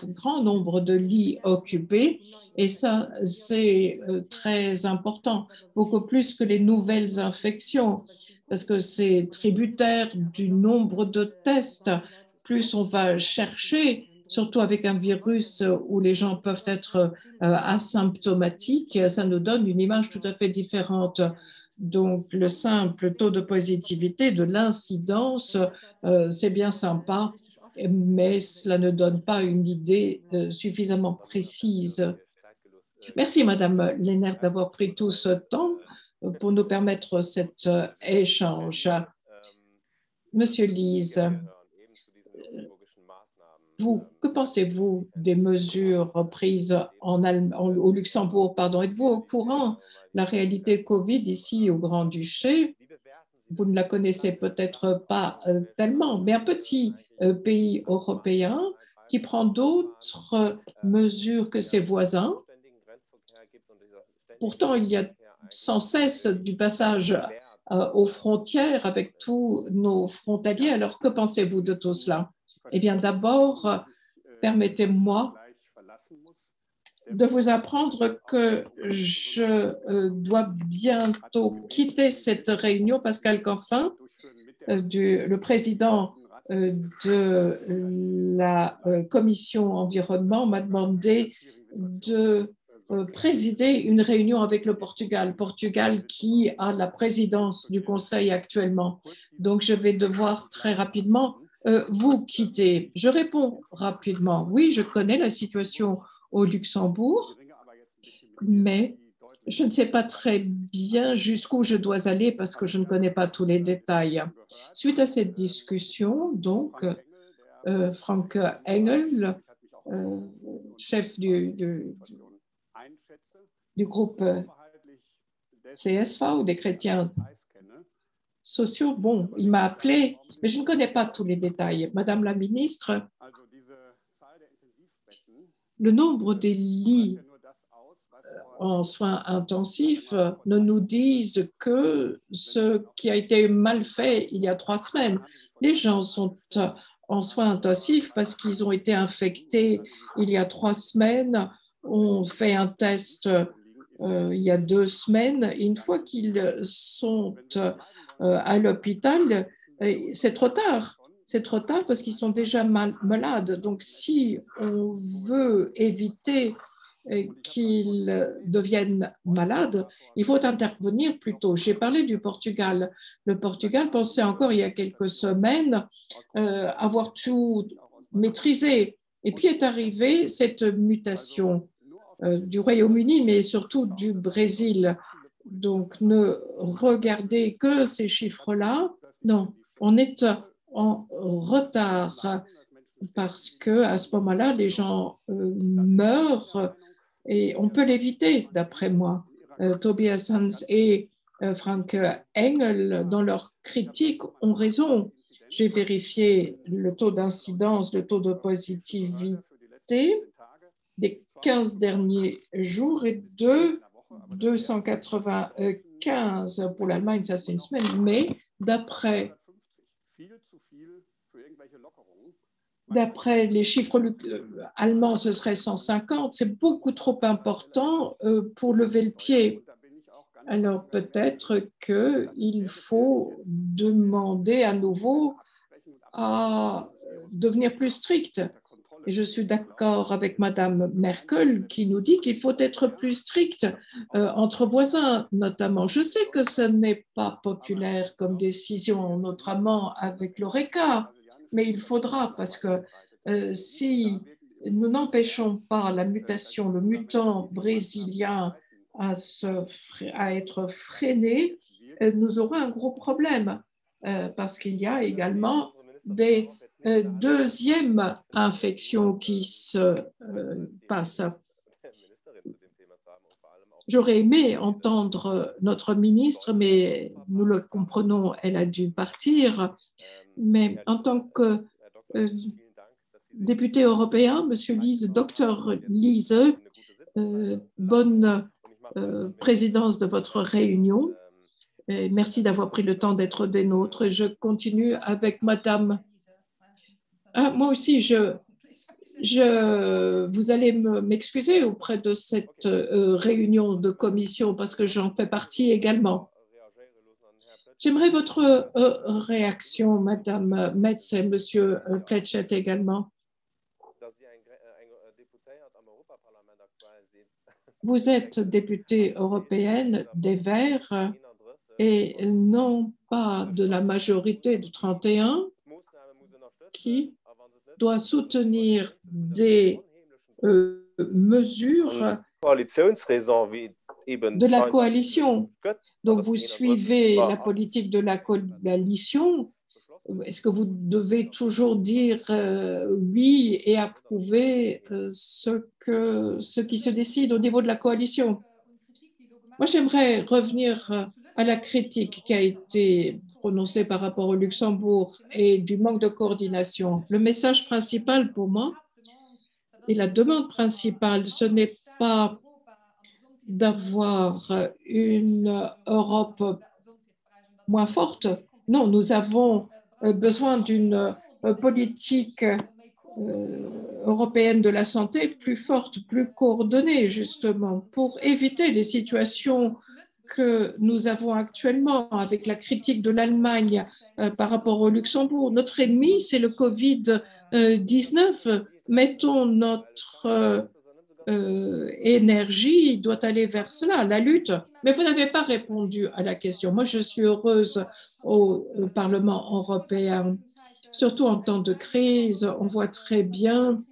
grand nombre de lits occupés et ça, c'est très important, beaucoup plus que les nouvelles infections, parce que c'est tributaire du nombre de tests. Plus on va chercher, surtout avec un virus où les gens peuvent être asymptomatiques, ça nous donne une image tout à fait différente. Donc, le simple taux de positivité de l'incidence, c'est bien sympa, mais cela ne donne pas une idée suffisamment précise. Merci, Madame Lennert, d'avoir pris tout ce temps pour nous permettre cet échange. Monsieur Lise, que pensez-vous des mesures prises au Luxembourg? Êtes-vous au courant de la réalité Covid ici au Grand-Duché? Vous ne la connaissez peut-être pas tellement, mais un petit pays européen qui prend d'autres mesures que ses voisins. Pourtant, il y a sans cesse du passage aux frontières avec tous nos frontaliers. Alors, que pensez-vous de tout cela? Eh bien, d'abord, permettez-moi de vous apprendre que je dois bientôt quitter cette réunion. Pascal Canfin, le président de la commission environnement, m'a demandé de présider une réunion avec le Portugal qui a la présidence du Conseil actuellement. Donc, je vais devoir très rapidement vous quitter. Je réponds rapidement. Oui, je connais la situation au Luxembourg, mais je ne sais pas très bien jusqu'où je dois aller parce que je ne connais pas tous les détails. Suite à cette discussion, donc, Frank Engel, chef du groupe CSV ou des chrétiens sociaux, bon, il m'a appelé, mais je ne connais pas tous les détails. Madame la ministre, le nombre des lits en soins intensifs ne nous disent que ce qui a été mal fait il y a 3 semaines. Les gens sont en soins intensifs parce qu'ils ont été infectés il y a 3 semaines. On fait un test il y a 2 semaines. Et une fois qu'ils sont à l'hôpital, c'est trop tard. C'est trop tard parce qu'ils sont déjà malades. Donc, si on veut éviter qu'ils deviennent malades, il faut intervenir plus tôt. J'ai parlé du Portugal. Le Portugal pensait encore il y a quelques semaines avoir tout maîtrisé. Et puis est arrivée cette mutation du Royaume-Uni, mais surtout du Brésil. Donc, ne regardez que ces chiffres-là. Non, on est en retard parce qu'à ce moment-là, les gens meurent et on peut l'éviter, d'après moi. Tobias Hans et Frank Engel, dans leur critique, ont raison. J'ai vérifié le taux d'incidence, le taux de positivité des 15 derniers jours est de 295 pour l'Allemagne, ça c'est une semaine, mais d'après les chiffres allemands, ce serait 150. C'est beaucoup trop important pour lever le pied. Alors peut-être qu'il faut demander à nouveau à devenir plus strict. Et je suis d'accord avec Madame Merkel qui nous dit qu'il faut être plus strict entre voisins, notamment. Je sais que ce n'est pas populaire comme décision, notamment avec l'ORECA, mais il faudra parce que si nous n'empêchons pas la mutation, le mutant brésilien à être freiné, nous aurons un gros problème parce qu'il y a également des deuxièmes infections qui se passent. J'aurais aimé entendre notre ministre, mais nous le comprenons, elle a dû partir. Mais en tant que député européen, Monsieur Liese, Docteur Liese, bonne présidence de votre réunion. Et merci d'avoir pris le temps d'être des nôtres. Je continue avec Madame. Ah, moi aussi, vous allez m'excuser auprès de cette réunion de commission parce que j'en fais partie également. J'aimerais votre réaction, Madame Metz et Monsieur Pletchett également. Vous êtes députée européenne des Verts et non pas de la majorité de 31 qui doit soutenir des mesures de la coalition. Donc, vous suivez la politique de la coalition. Est-ce que vous devez toujours dire oui et approuver ce qui se décide au niveau de la coalition? Moi, j'aimerais revenir à la critique qui a été prononcée par rapport au Luxembourg et du manque de coordination. Le message principal pour moi et la demande principale, ce n'est pas d'avoir une Europe moins forte. Non, nous avons besoin d'une politique européenne de la santé plus forte, plus coordonnée, justement, pour éviter les situations que nous avons actuellement avec la critique de l'Allemagne par rapport au Luxembourg. Notre ennemi, c'est le Covid-19. Mettons notre énergie doit aller vers cela, la lutte. Mais vous n'avez pas répondu à la question. Moi, je suis heureuse au Parlement européen, surtout en temps de crise. On voit très bien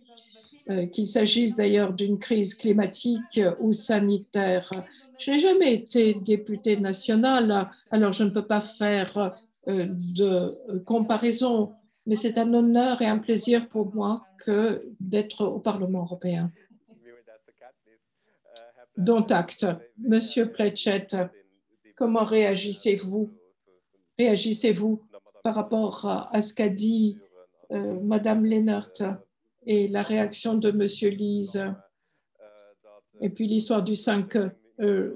qu'il s'agisse d'ailleurs d'une crise climatique ou sanitaire. Je n'ai jamais été députée nationale, alors je ne peux pas faire de comparaison, mais c'est un honneur et un plaisir pour moi d'être au Parlement européen. Dont acte. Monsieur Pletchett, comment réagissez-vous par rapport à ce qu'a dit Madame Lennart et la réaction de Monsieur Liese? Et puis l'histoire du 5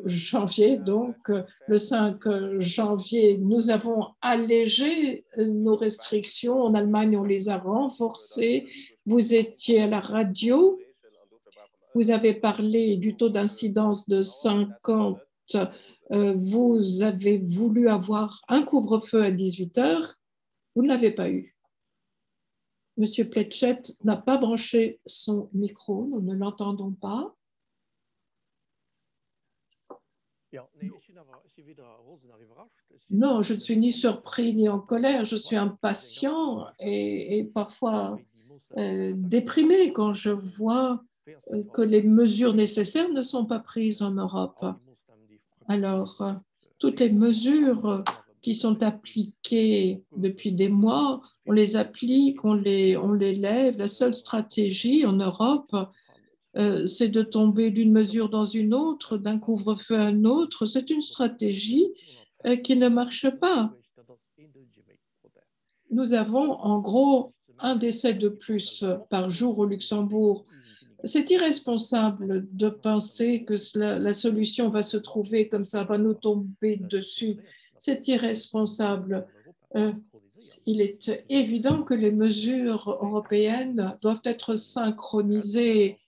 janvier. Donc, le 5 janvier, nous avons allégé nos restrictions. En Allemagne, on les a renforcées. Vous étiez à la radio. Vous avez parlé du taux d'incidence de 50. Vous avez voulu avoir un couvre-feu à 18 heures. Vous ne l'avez pas eu. Monsieur Pletchett n'a pas branché son micro. Nous ne l'entendons pas. Non, je ne suis ni surpris ni en colère. Je suis impatient et parfois déprimé quand je vois que les mesures nécessaires ne sont pas prises en Europe. Alors, toutes les mesures qui sont appliquées depuis des mois, on les applique, on les lève. La seule stratégie en Europe, c'est de tomber d'une mesure dans une autre, d'un couvre-feu à un autre. C'est une stratégie qui ne marche pas. Nous avons en gros un décès de plus par jour au Luxembourg. C'est irresponsable de penser que la solution va se trouver comme ça, va nous tomber dessus. C'est irresponsable. Il est évident que les mesures européennes doivent être synchronisées,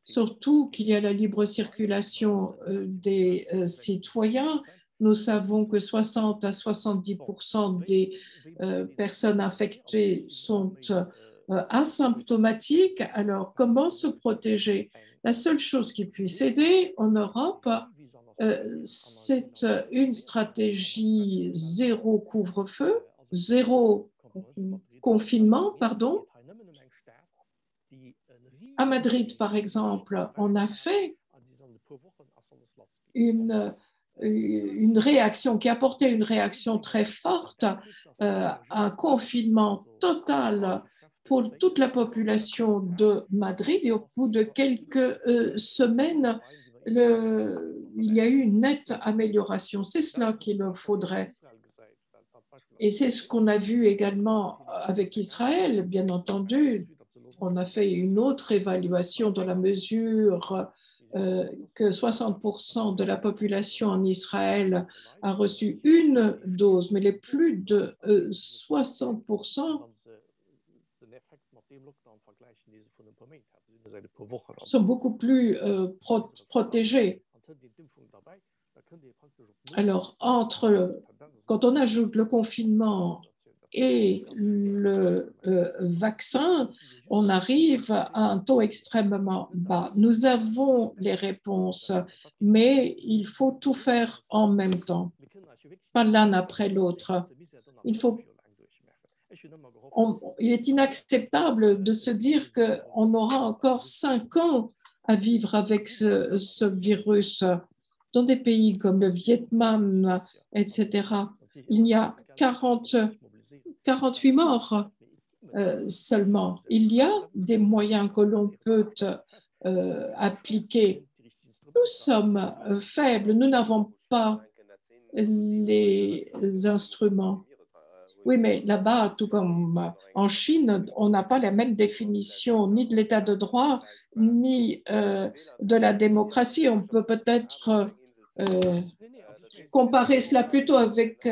surtout qu'il y a la libre circulation des citoyens. Nous savons que 60 à 70% des personnes infectées sont asymptomatiques. Alors, comment se protéger? La seule chose qui puisse aider en Europe, c'est une stratégie zéro couvre-feu, zéro confinement, pardon. À Madrid, par exemple, on a fait une réaction qui a apporté une réaction très forte, un confinement total pour toute la population de Madrid, et au bout de quelques semaines, il y a eu une nette amélioration. C'est cela qu'il faudrait. Et c'est ce qu'on a vu également avec Israël, bien entendu. on a fait une autre évaluation dans la mesure que 60% de la population en Israël a reçu une dose, mais les plus de 60% sont beaucoup plus protégés. Alors, quand on ajoute le confinement et le vaccin, on arrive à un taux extrêmement bas. Nous avons les réponses, mais il faut tout faire en même temps, pas l'un après l'autre. Il est inacceptable de se dire qu'on aura encore 5 ans à vivre avec ce virus. Dans des pays comme le Vietnam, etc., il y a 48 morts seulement. Il y a des moyens que l'on peut appliquer. Nous sommes faibles, nous n'avons pas les instruments. Oui, mais là-bas, tout comme en Chine, on n'a pas la même définition ni de l'état de droit, ni de la démocratie. On peut peut-être comparer cela plutôt avec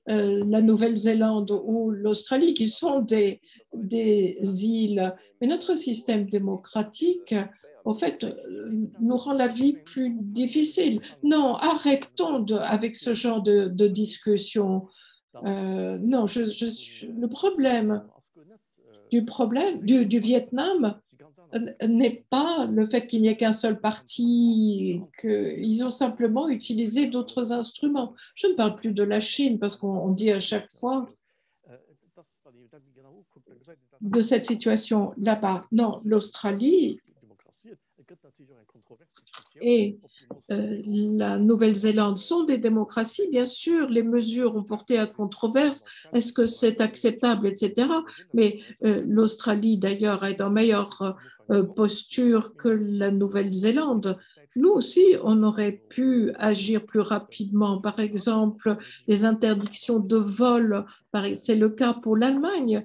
la Nouvelle-Zélande ou l'Australie, qui sont des îles. Mais notre système démocratique, en fait, nous rend la vie plus difficile. Non, arrêtons avec ce genre de discussion. Non, le problème du Vietnam n'est pas le fait qu'il n'y ait qu'un seul parti, qu'ils ont simplement utilisé d'autres instruments. Je ne parle plus de la Chine parce qu'on dit à chaque fois de cette situation là-bas. Non, l'Australie et la Nouvelle-Zélande sont des démocraties. Bien sûr, les mesures ont porté à controverse. Est-ce que c'est acceptable, etc. Mais l'Australie, d'ailleurs, est en meilleure posture que la Nouvelle-Zélande. Nous aussi, on aurait pu agir plus rapidement. Par exemple, les interdictions de vol, c'est le cas pour l'Allemagne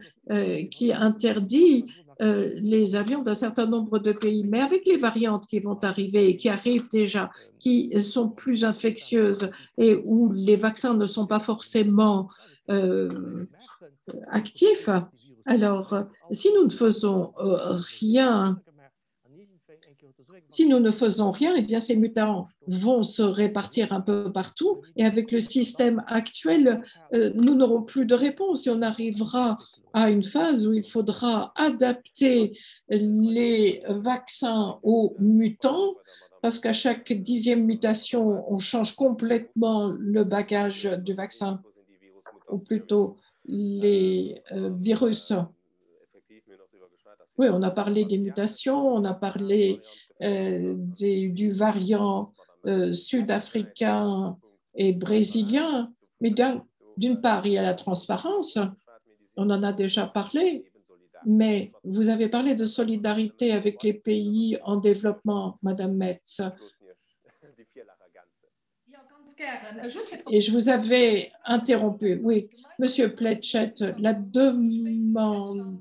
qui interdit les avions d'un certain nombre de pays. Mais avec les variantes qui vont arriver et qui arrivent déjà, qui sont plus infectieuses et où les vaccins ne sont pas forcément actifs, alors si nous ne faisons rien, eh bien, ces mutants vont se répartir un peu partout et avec le système actuel, nous n'aurons plus de réponse et on arrivera à une phase où il faudra adapter les vaccins aux mutants parce qu'à chaque 10e mutation, on change complètement le bagage du vaccin ou plutôt les virus. Oui, on a parlé des mutations, on a parlé du variant sud-africain et brésilien, mais d'une part, il y a la transparence, on en a déjà parlé, mais vous avez parlé de solidarité avec les pays en développement, Madame Metz. Et je vous avais interrompu. Oui, Monsieur Pletchett, la demande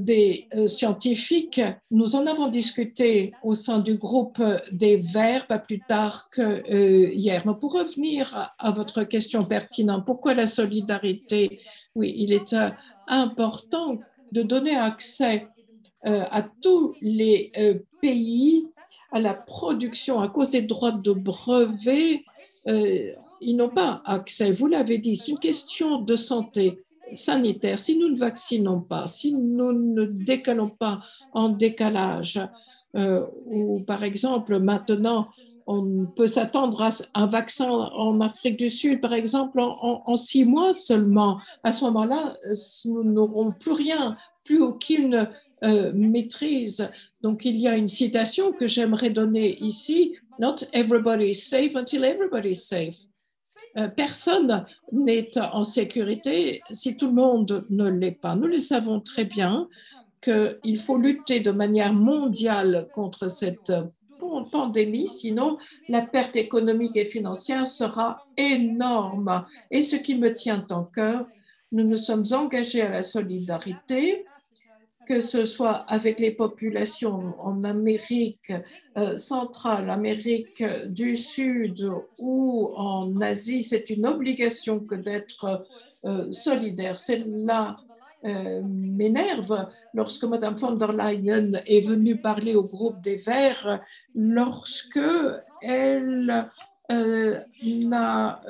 des scientifiques, nous en avons discuté au sein du groupe des Verts, pas plus tard que hier. Mais pour revenir à votre question pertinente, pourquoi la solidarité? Oui, il est important de donner accès à tous les pays à la production à cause des droits de brevet. Ils n'ont pas accès, vous l'avez dit, c'est une question de santé sanitaire. Si nous ne vaccinons pas, si nous ne décalons pas en décalage, ou par exemple maintenant on peut s'attendre à un vaccin en Afrique du Sud, par exemple, en 6 mois seulement. À ce moment-là, nous n'aurons plus rien, plus aucune maîtrise. Donc, il y a une citation que j'aimerais donner ici. Not everybody is safe until everybody is safe. Personne n'est en sécurité si tout le monde ne l'est pas. Nous le savons très bien qu'il faut lutter de manière mondiale contre cette pandémie, sinon la perte économique et financière sera énorme. Et ce qui me tient en cœur, Nous nous sommes engagés à la solidarité, que ce soit avec les populations en Amérique centrale, Amérique du Sud ou en Asie. C'est une obligation que d'être solidaire. Cela m'énerve lorsque Mme von der Leyen est venue parler au groupe des Verts, lorsque elle n'a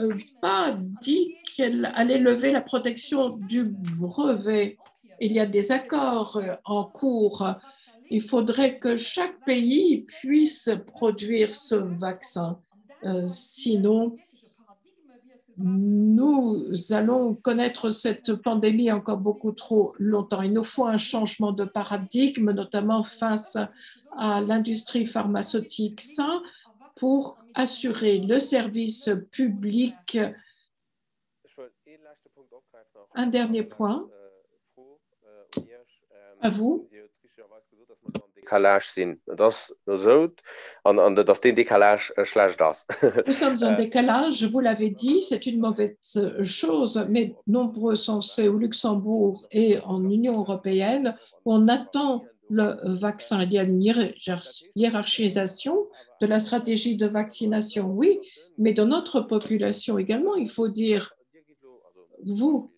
pas dit qu'elle allait lever la protection du brevet. Il y a des accords en cours. Il faudrait que chaque pays puisse produire ce vaccin. Sinon, nous allons connaître cette pandémie encore beaucoup trop longtemps. Il nous faut un changement de paradigme, notamment face à l'industrie pharmaceutique sain, pour assurer le service public. Un dernier point. À vous. Nous sommes en décalage, vous l'avez dit, c'est une mauvaise chose, mais nombreux sont ceux au Luxembourg et en Union européenne où on attend le vaccin. Il y a une hiérarchisation de la stratégie de vaccination, oui, mais dans notre population également, il faut dire, vous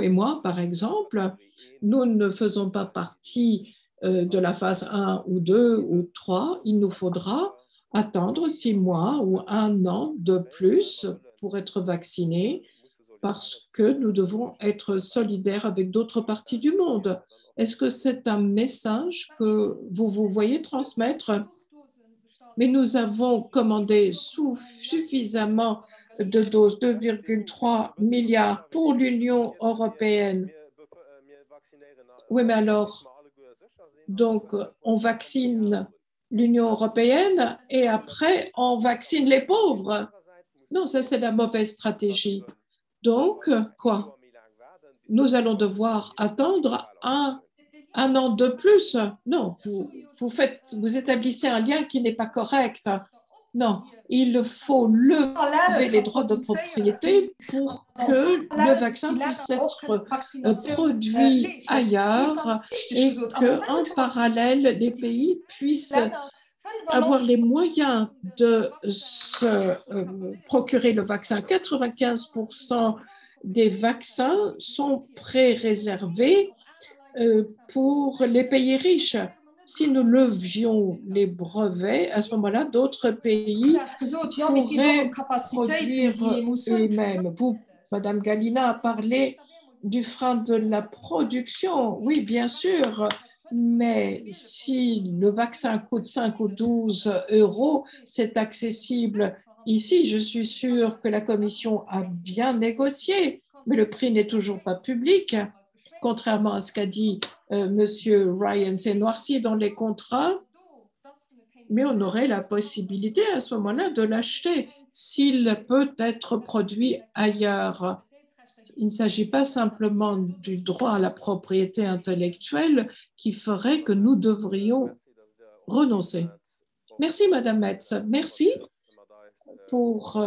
et moi, par exemple, nous ne faisons pas partie de la phase 1 ou 2 ou 3. Il nous faudra attendre 6 mois ou 1 an de plus pour être vaccinés parce que nous devons être solidaires avec d'autres parties du monde. Est-ce que c'est un message que vous voyez transmettre? Mais nous avons commandé suffisamment de doses, 2,3 milliards pour l'Union européenne. Oui, mais alors, donc, on vaccine l'Union européenne et après, on vaccine les pauvres. Non, ça, c'est la mauvaise stratégie. Donc, quoi? Nous allons devoir attendre un an de plus. Non, vous établissez un lien qui n'est pas correct. Non, il faut lever les droits de propriété pour que le vaccin puisse être produit ailleurs et qu'en parallèle, les pays puissent avoir les moyens de se procurer le vaccin. 95% des vaccins sont pré-réservés pour les pays riches. Si nous levions les brevets, à ce moment-là, d'autres pays pourraient produire eux-mêmes. Vous, Madame Gallina, a parlé du frein de la production. Oui, bien sûr, mais si le vaccin coûte 5 ou 12 euros, c'est accessible ici. Je suis sûre que la Commission a bien négocié, mais le prix n'est toujours pas public. Contrairement à ce qu'a dit Monsieur Ryan, c'est noirci dans les contrats, mais on aurait la possibilité à ce moment-là de l'acheter s'il peut être produit ailleurs. Il ne s'agit pas simplement du droit à la propriété intellectuelle qui ferait que nous devrions renoncer. Merci, Madame Metz. Merci pour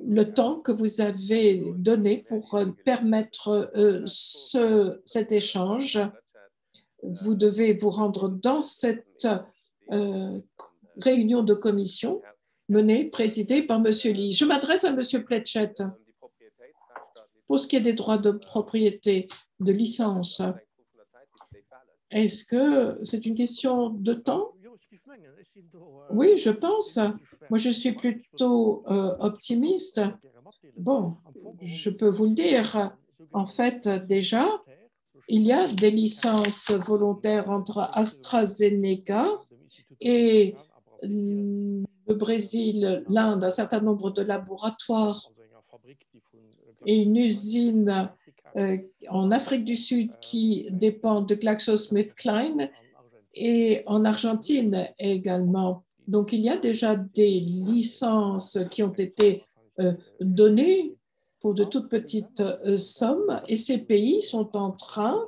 le temps que vous avez donné pour permettre cet échange. Vous devez vous rendre dans cette réunion de commission présidée par M. Lee. Je m'adresse à M. Pletchett. Pour ce qui est des droits de propriété, de licence, est-ce que c'est une question de temps? Oui, je pense. Moi, je suis plutôt optimiste. Bon, je peux vous le dire. En fait, déjà, il y a des licences volontaires entre AstraZeneca et le Brésil, l'Inde, un certain nombre de laboratoires et une usine en Afrique du Sud qui dépend de GlaxoSmithKline et en Argentine également. Donc, il y a déjà des licences qui ont été données pour de toutes petites sommes et ces pays sont en train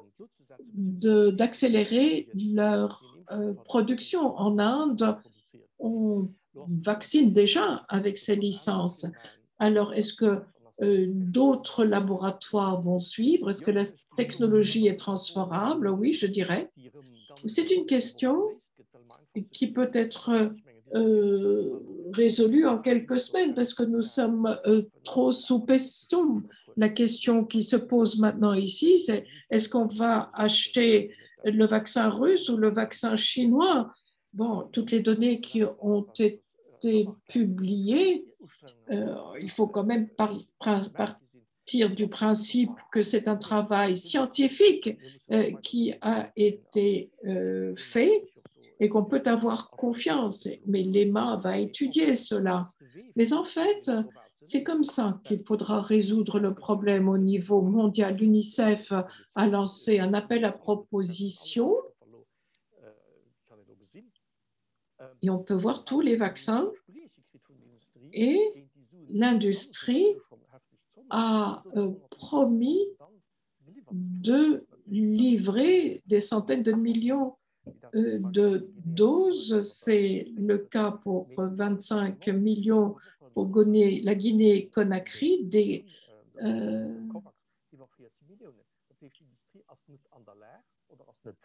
d'accélérer leur production. En Inde, on vaccine déjà avec ces licences. Alors, est-ce que d'autres laboratoires vont suivre? Est-ce que la technologie est transférable? Oui, je dirais. C'est une question qui peut être résolue en quelques semaines parce que nous sommes trop sous pression. La question qui se pose maintenant ici, c'est est-ce qu'on va acheter le vaccin russe ou le vaccin chinois? Bon, toutes les données qui ont été publiées, il faut quand même partir du principe que c'est un travail scientifique qui a été fait et qu'on peut avoir confiance. Mais l'EMA va étudier cela. Mais en fait, c'est comme ça qu'il faudra résoudre le problème au niveau mondial. L'UNICEF a lancé un appel à proposition et on peut voir tous les vaccins et l'industrie a promis de livrer des centaines de millions de doses. C'est le cas pour 25 millions pour la Guinée-Conakry.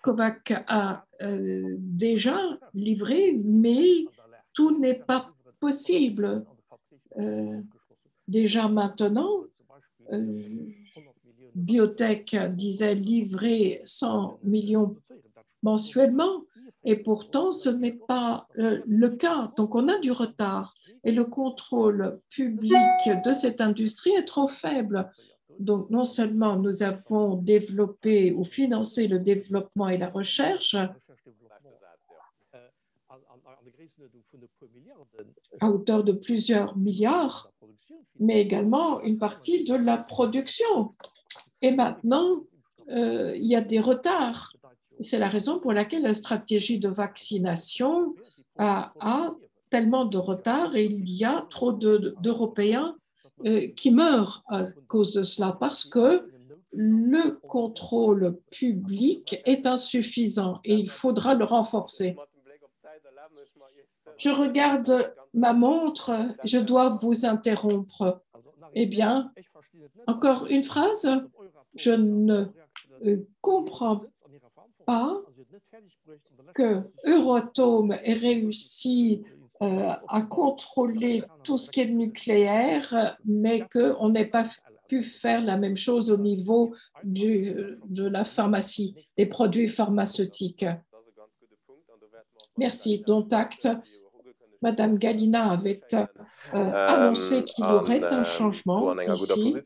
COVAX a déjà livré, mais tout n'est pas possible. Déjà maintenant, Biotech disait livrer 100 millions mensuellement, et pourtant ce n'est pas le cas. Donc on a du retard et le contrôle public de cette industrie est trop faible. Donc non seulement nous avons développé ou financé le développement et la recherche à hauteur de plusieurs milliards, mais également une partie de la production. Et maintenant, il y a des retards. C'est la raison pour laquelle la stratégie de vaccination a tellement de retard et il y a trop d'Européens qui meurent à cause de cela parce que le contrôle public est insuffisant et il faudra le renforcer. Je regarde ma montre, je dois vous interrompre. Eh bien, encore une phrase, je ne comprends pas que Euratom ait réussi à contrôler tout ce qui est nucléaire, mais qu'on n'ait pas pu faire la même chose au niveau de la pharmacie, des produits pharmaceutiques. Merci. Dont acte. Madame Gallina avait annoncé qu'il y aurait un changement ici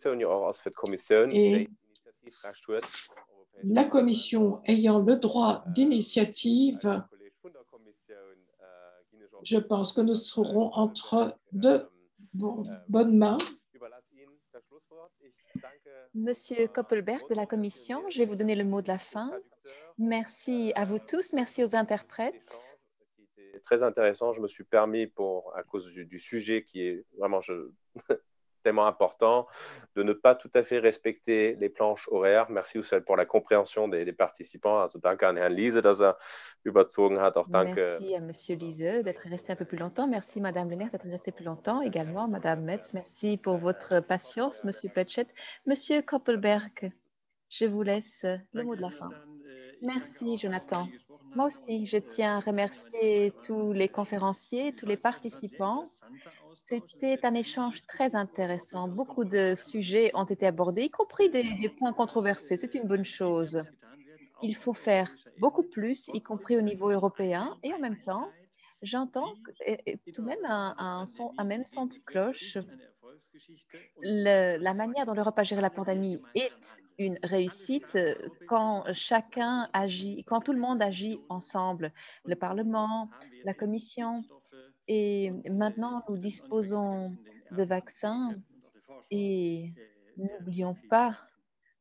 et la Commission ayant le droit d'initiative, je pense que nous serons entre de bonnes mains. Monsieur Koppelberg de la Commission, je vais vous donner le mot de la fin. Merci à vous tous, merci aux interprètes. Très intéressant, je me suis permis, à cause du sujet qui est vraiment tellement important, de ne pas tout à fait respecter les planches horaires. Merci aussi pour la compréhension des participants. Also danke an Herrn Liese, dass überzogen hat. Auch danke. Merci à Monsieur Liese d'être resté un peu plus longtemps. Merci Madame Lenert d'être restée plus longtemps. Également Madame Metz, merci pour votre patience. Monsieur Pletchett, Monsieur Koppelberg, je vous laisse le mot de la fin. Merci Jonathan. Moi aussi, je tiens à remercier tous les conférenciers, tous les participants. C'était un échange très intéressant. Beaucoup de sujets ont été abordés, y compris des points controversés. C'est une bonne chose. Il faut faire beaucoup plus, y compris au niveau européen. Et en même temps, j'entends tout de même un même son de cloche. La manière dont l'Europe a géré la pandémie est une réussite quand chacun agit, quand tout le monde agit ensemble, le Parlement, la Commission. Et maintenant, nous disposons de vaccins et n'oublions pas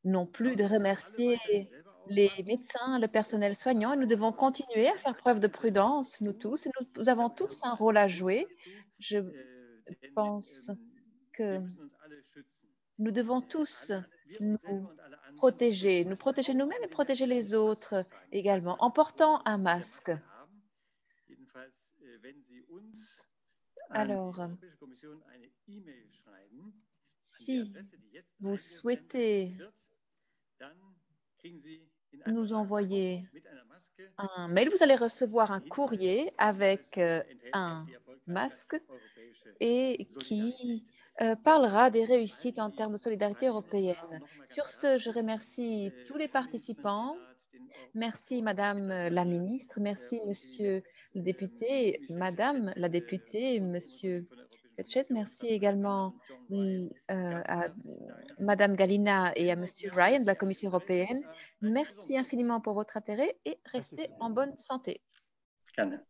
non plus de remercier les médecins, le personnel soignant. Et nous devons continuer à faire preuve de prudence, nous tous. Et nous avons tous un rôle à jouer. Je pense que nous devons tous nous protéger nous-mêmes et protéger les autres également en portant un masque. Alors, Si vous souhaitez nous envoyer un mail, vous allez recevoir un courrier avec un masque et qui parlera des réussites en termes de solidarité européenne. Sur ce, je remercie tous les participants. Merci Madame la ministre, merci Monsieur le député, Madame la députée, Monsieur Pletchett, merci également à Madame Galina et à Monsieur Ryan de la Commission européenne. Merci infiniment pour votre intérêt et restez en bonne santé. Gerne.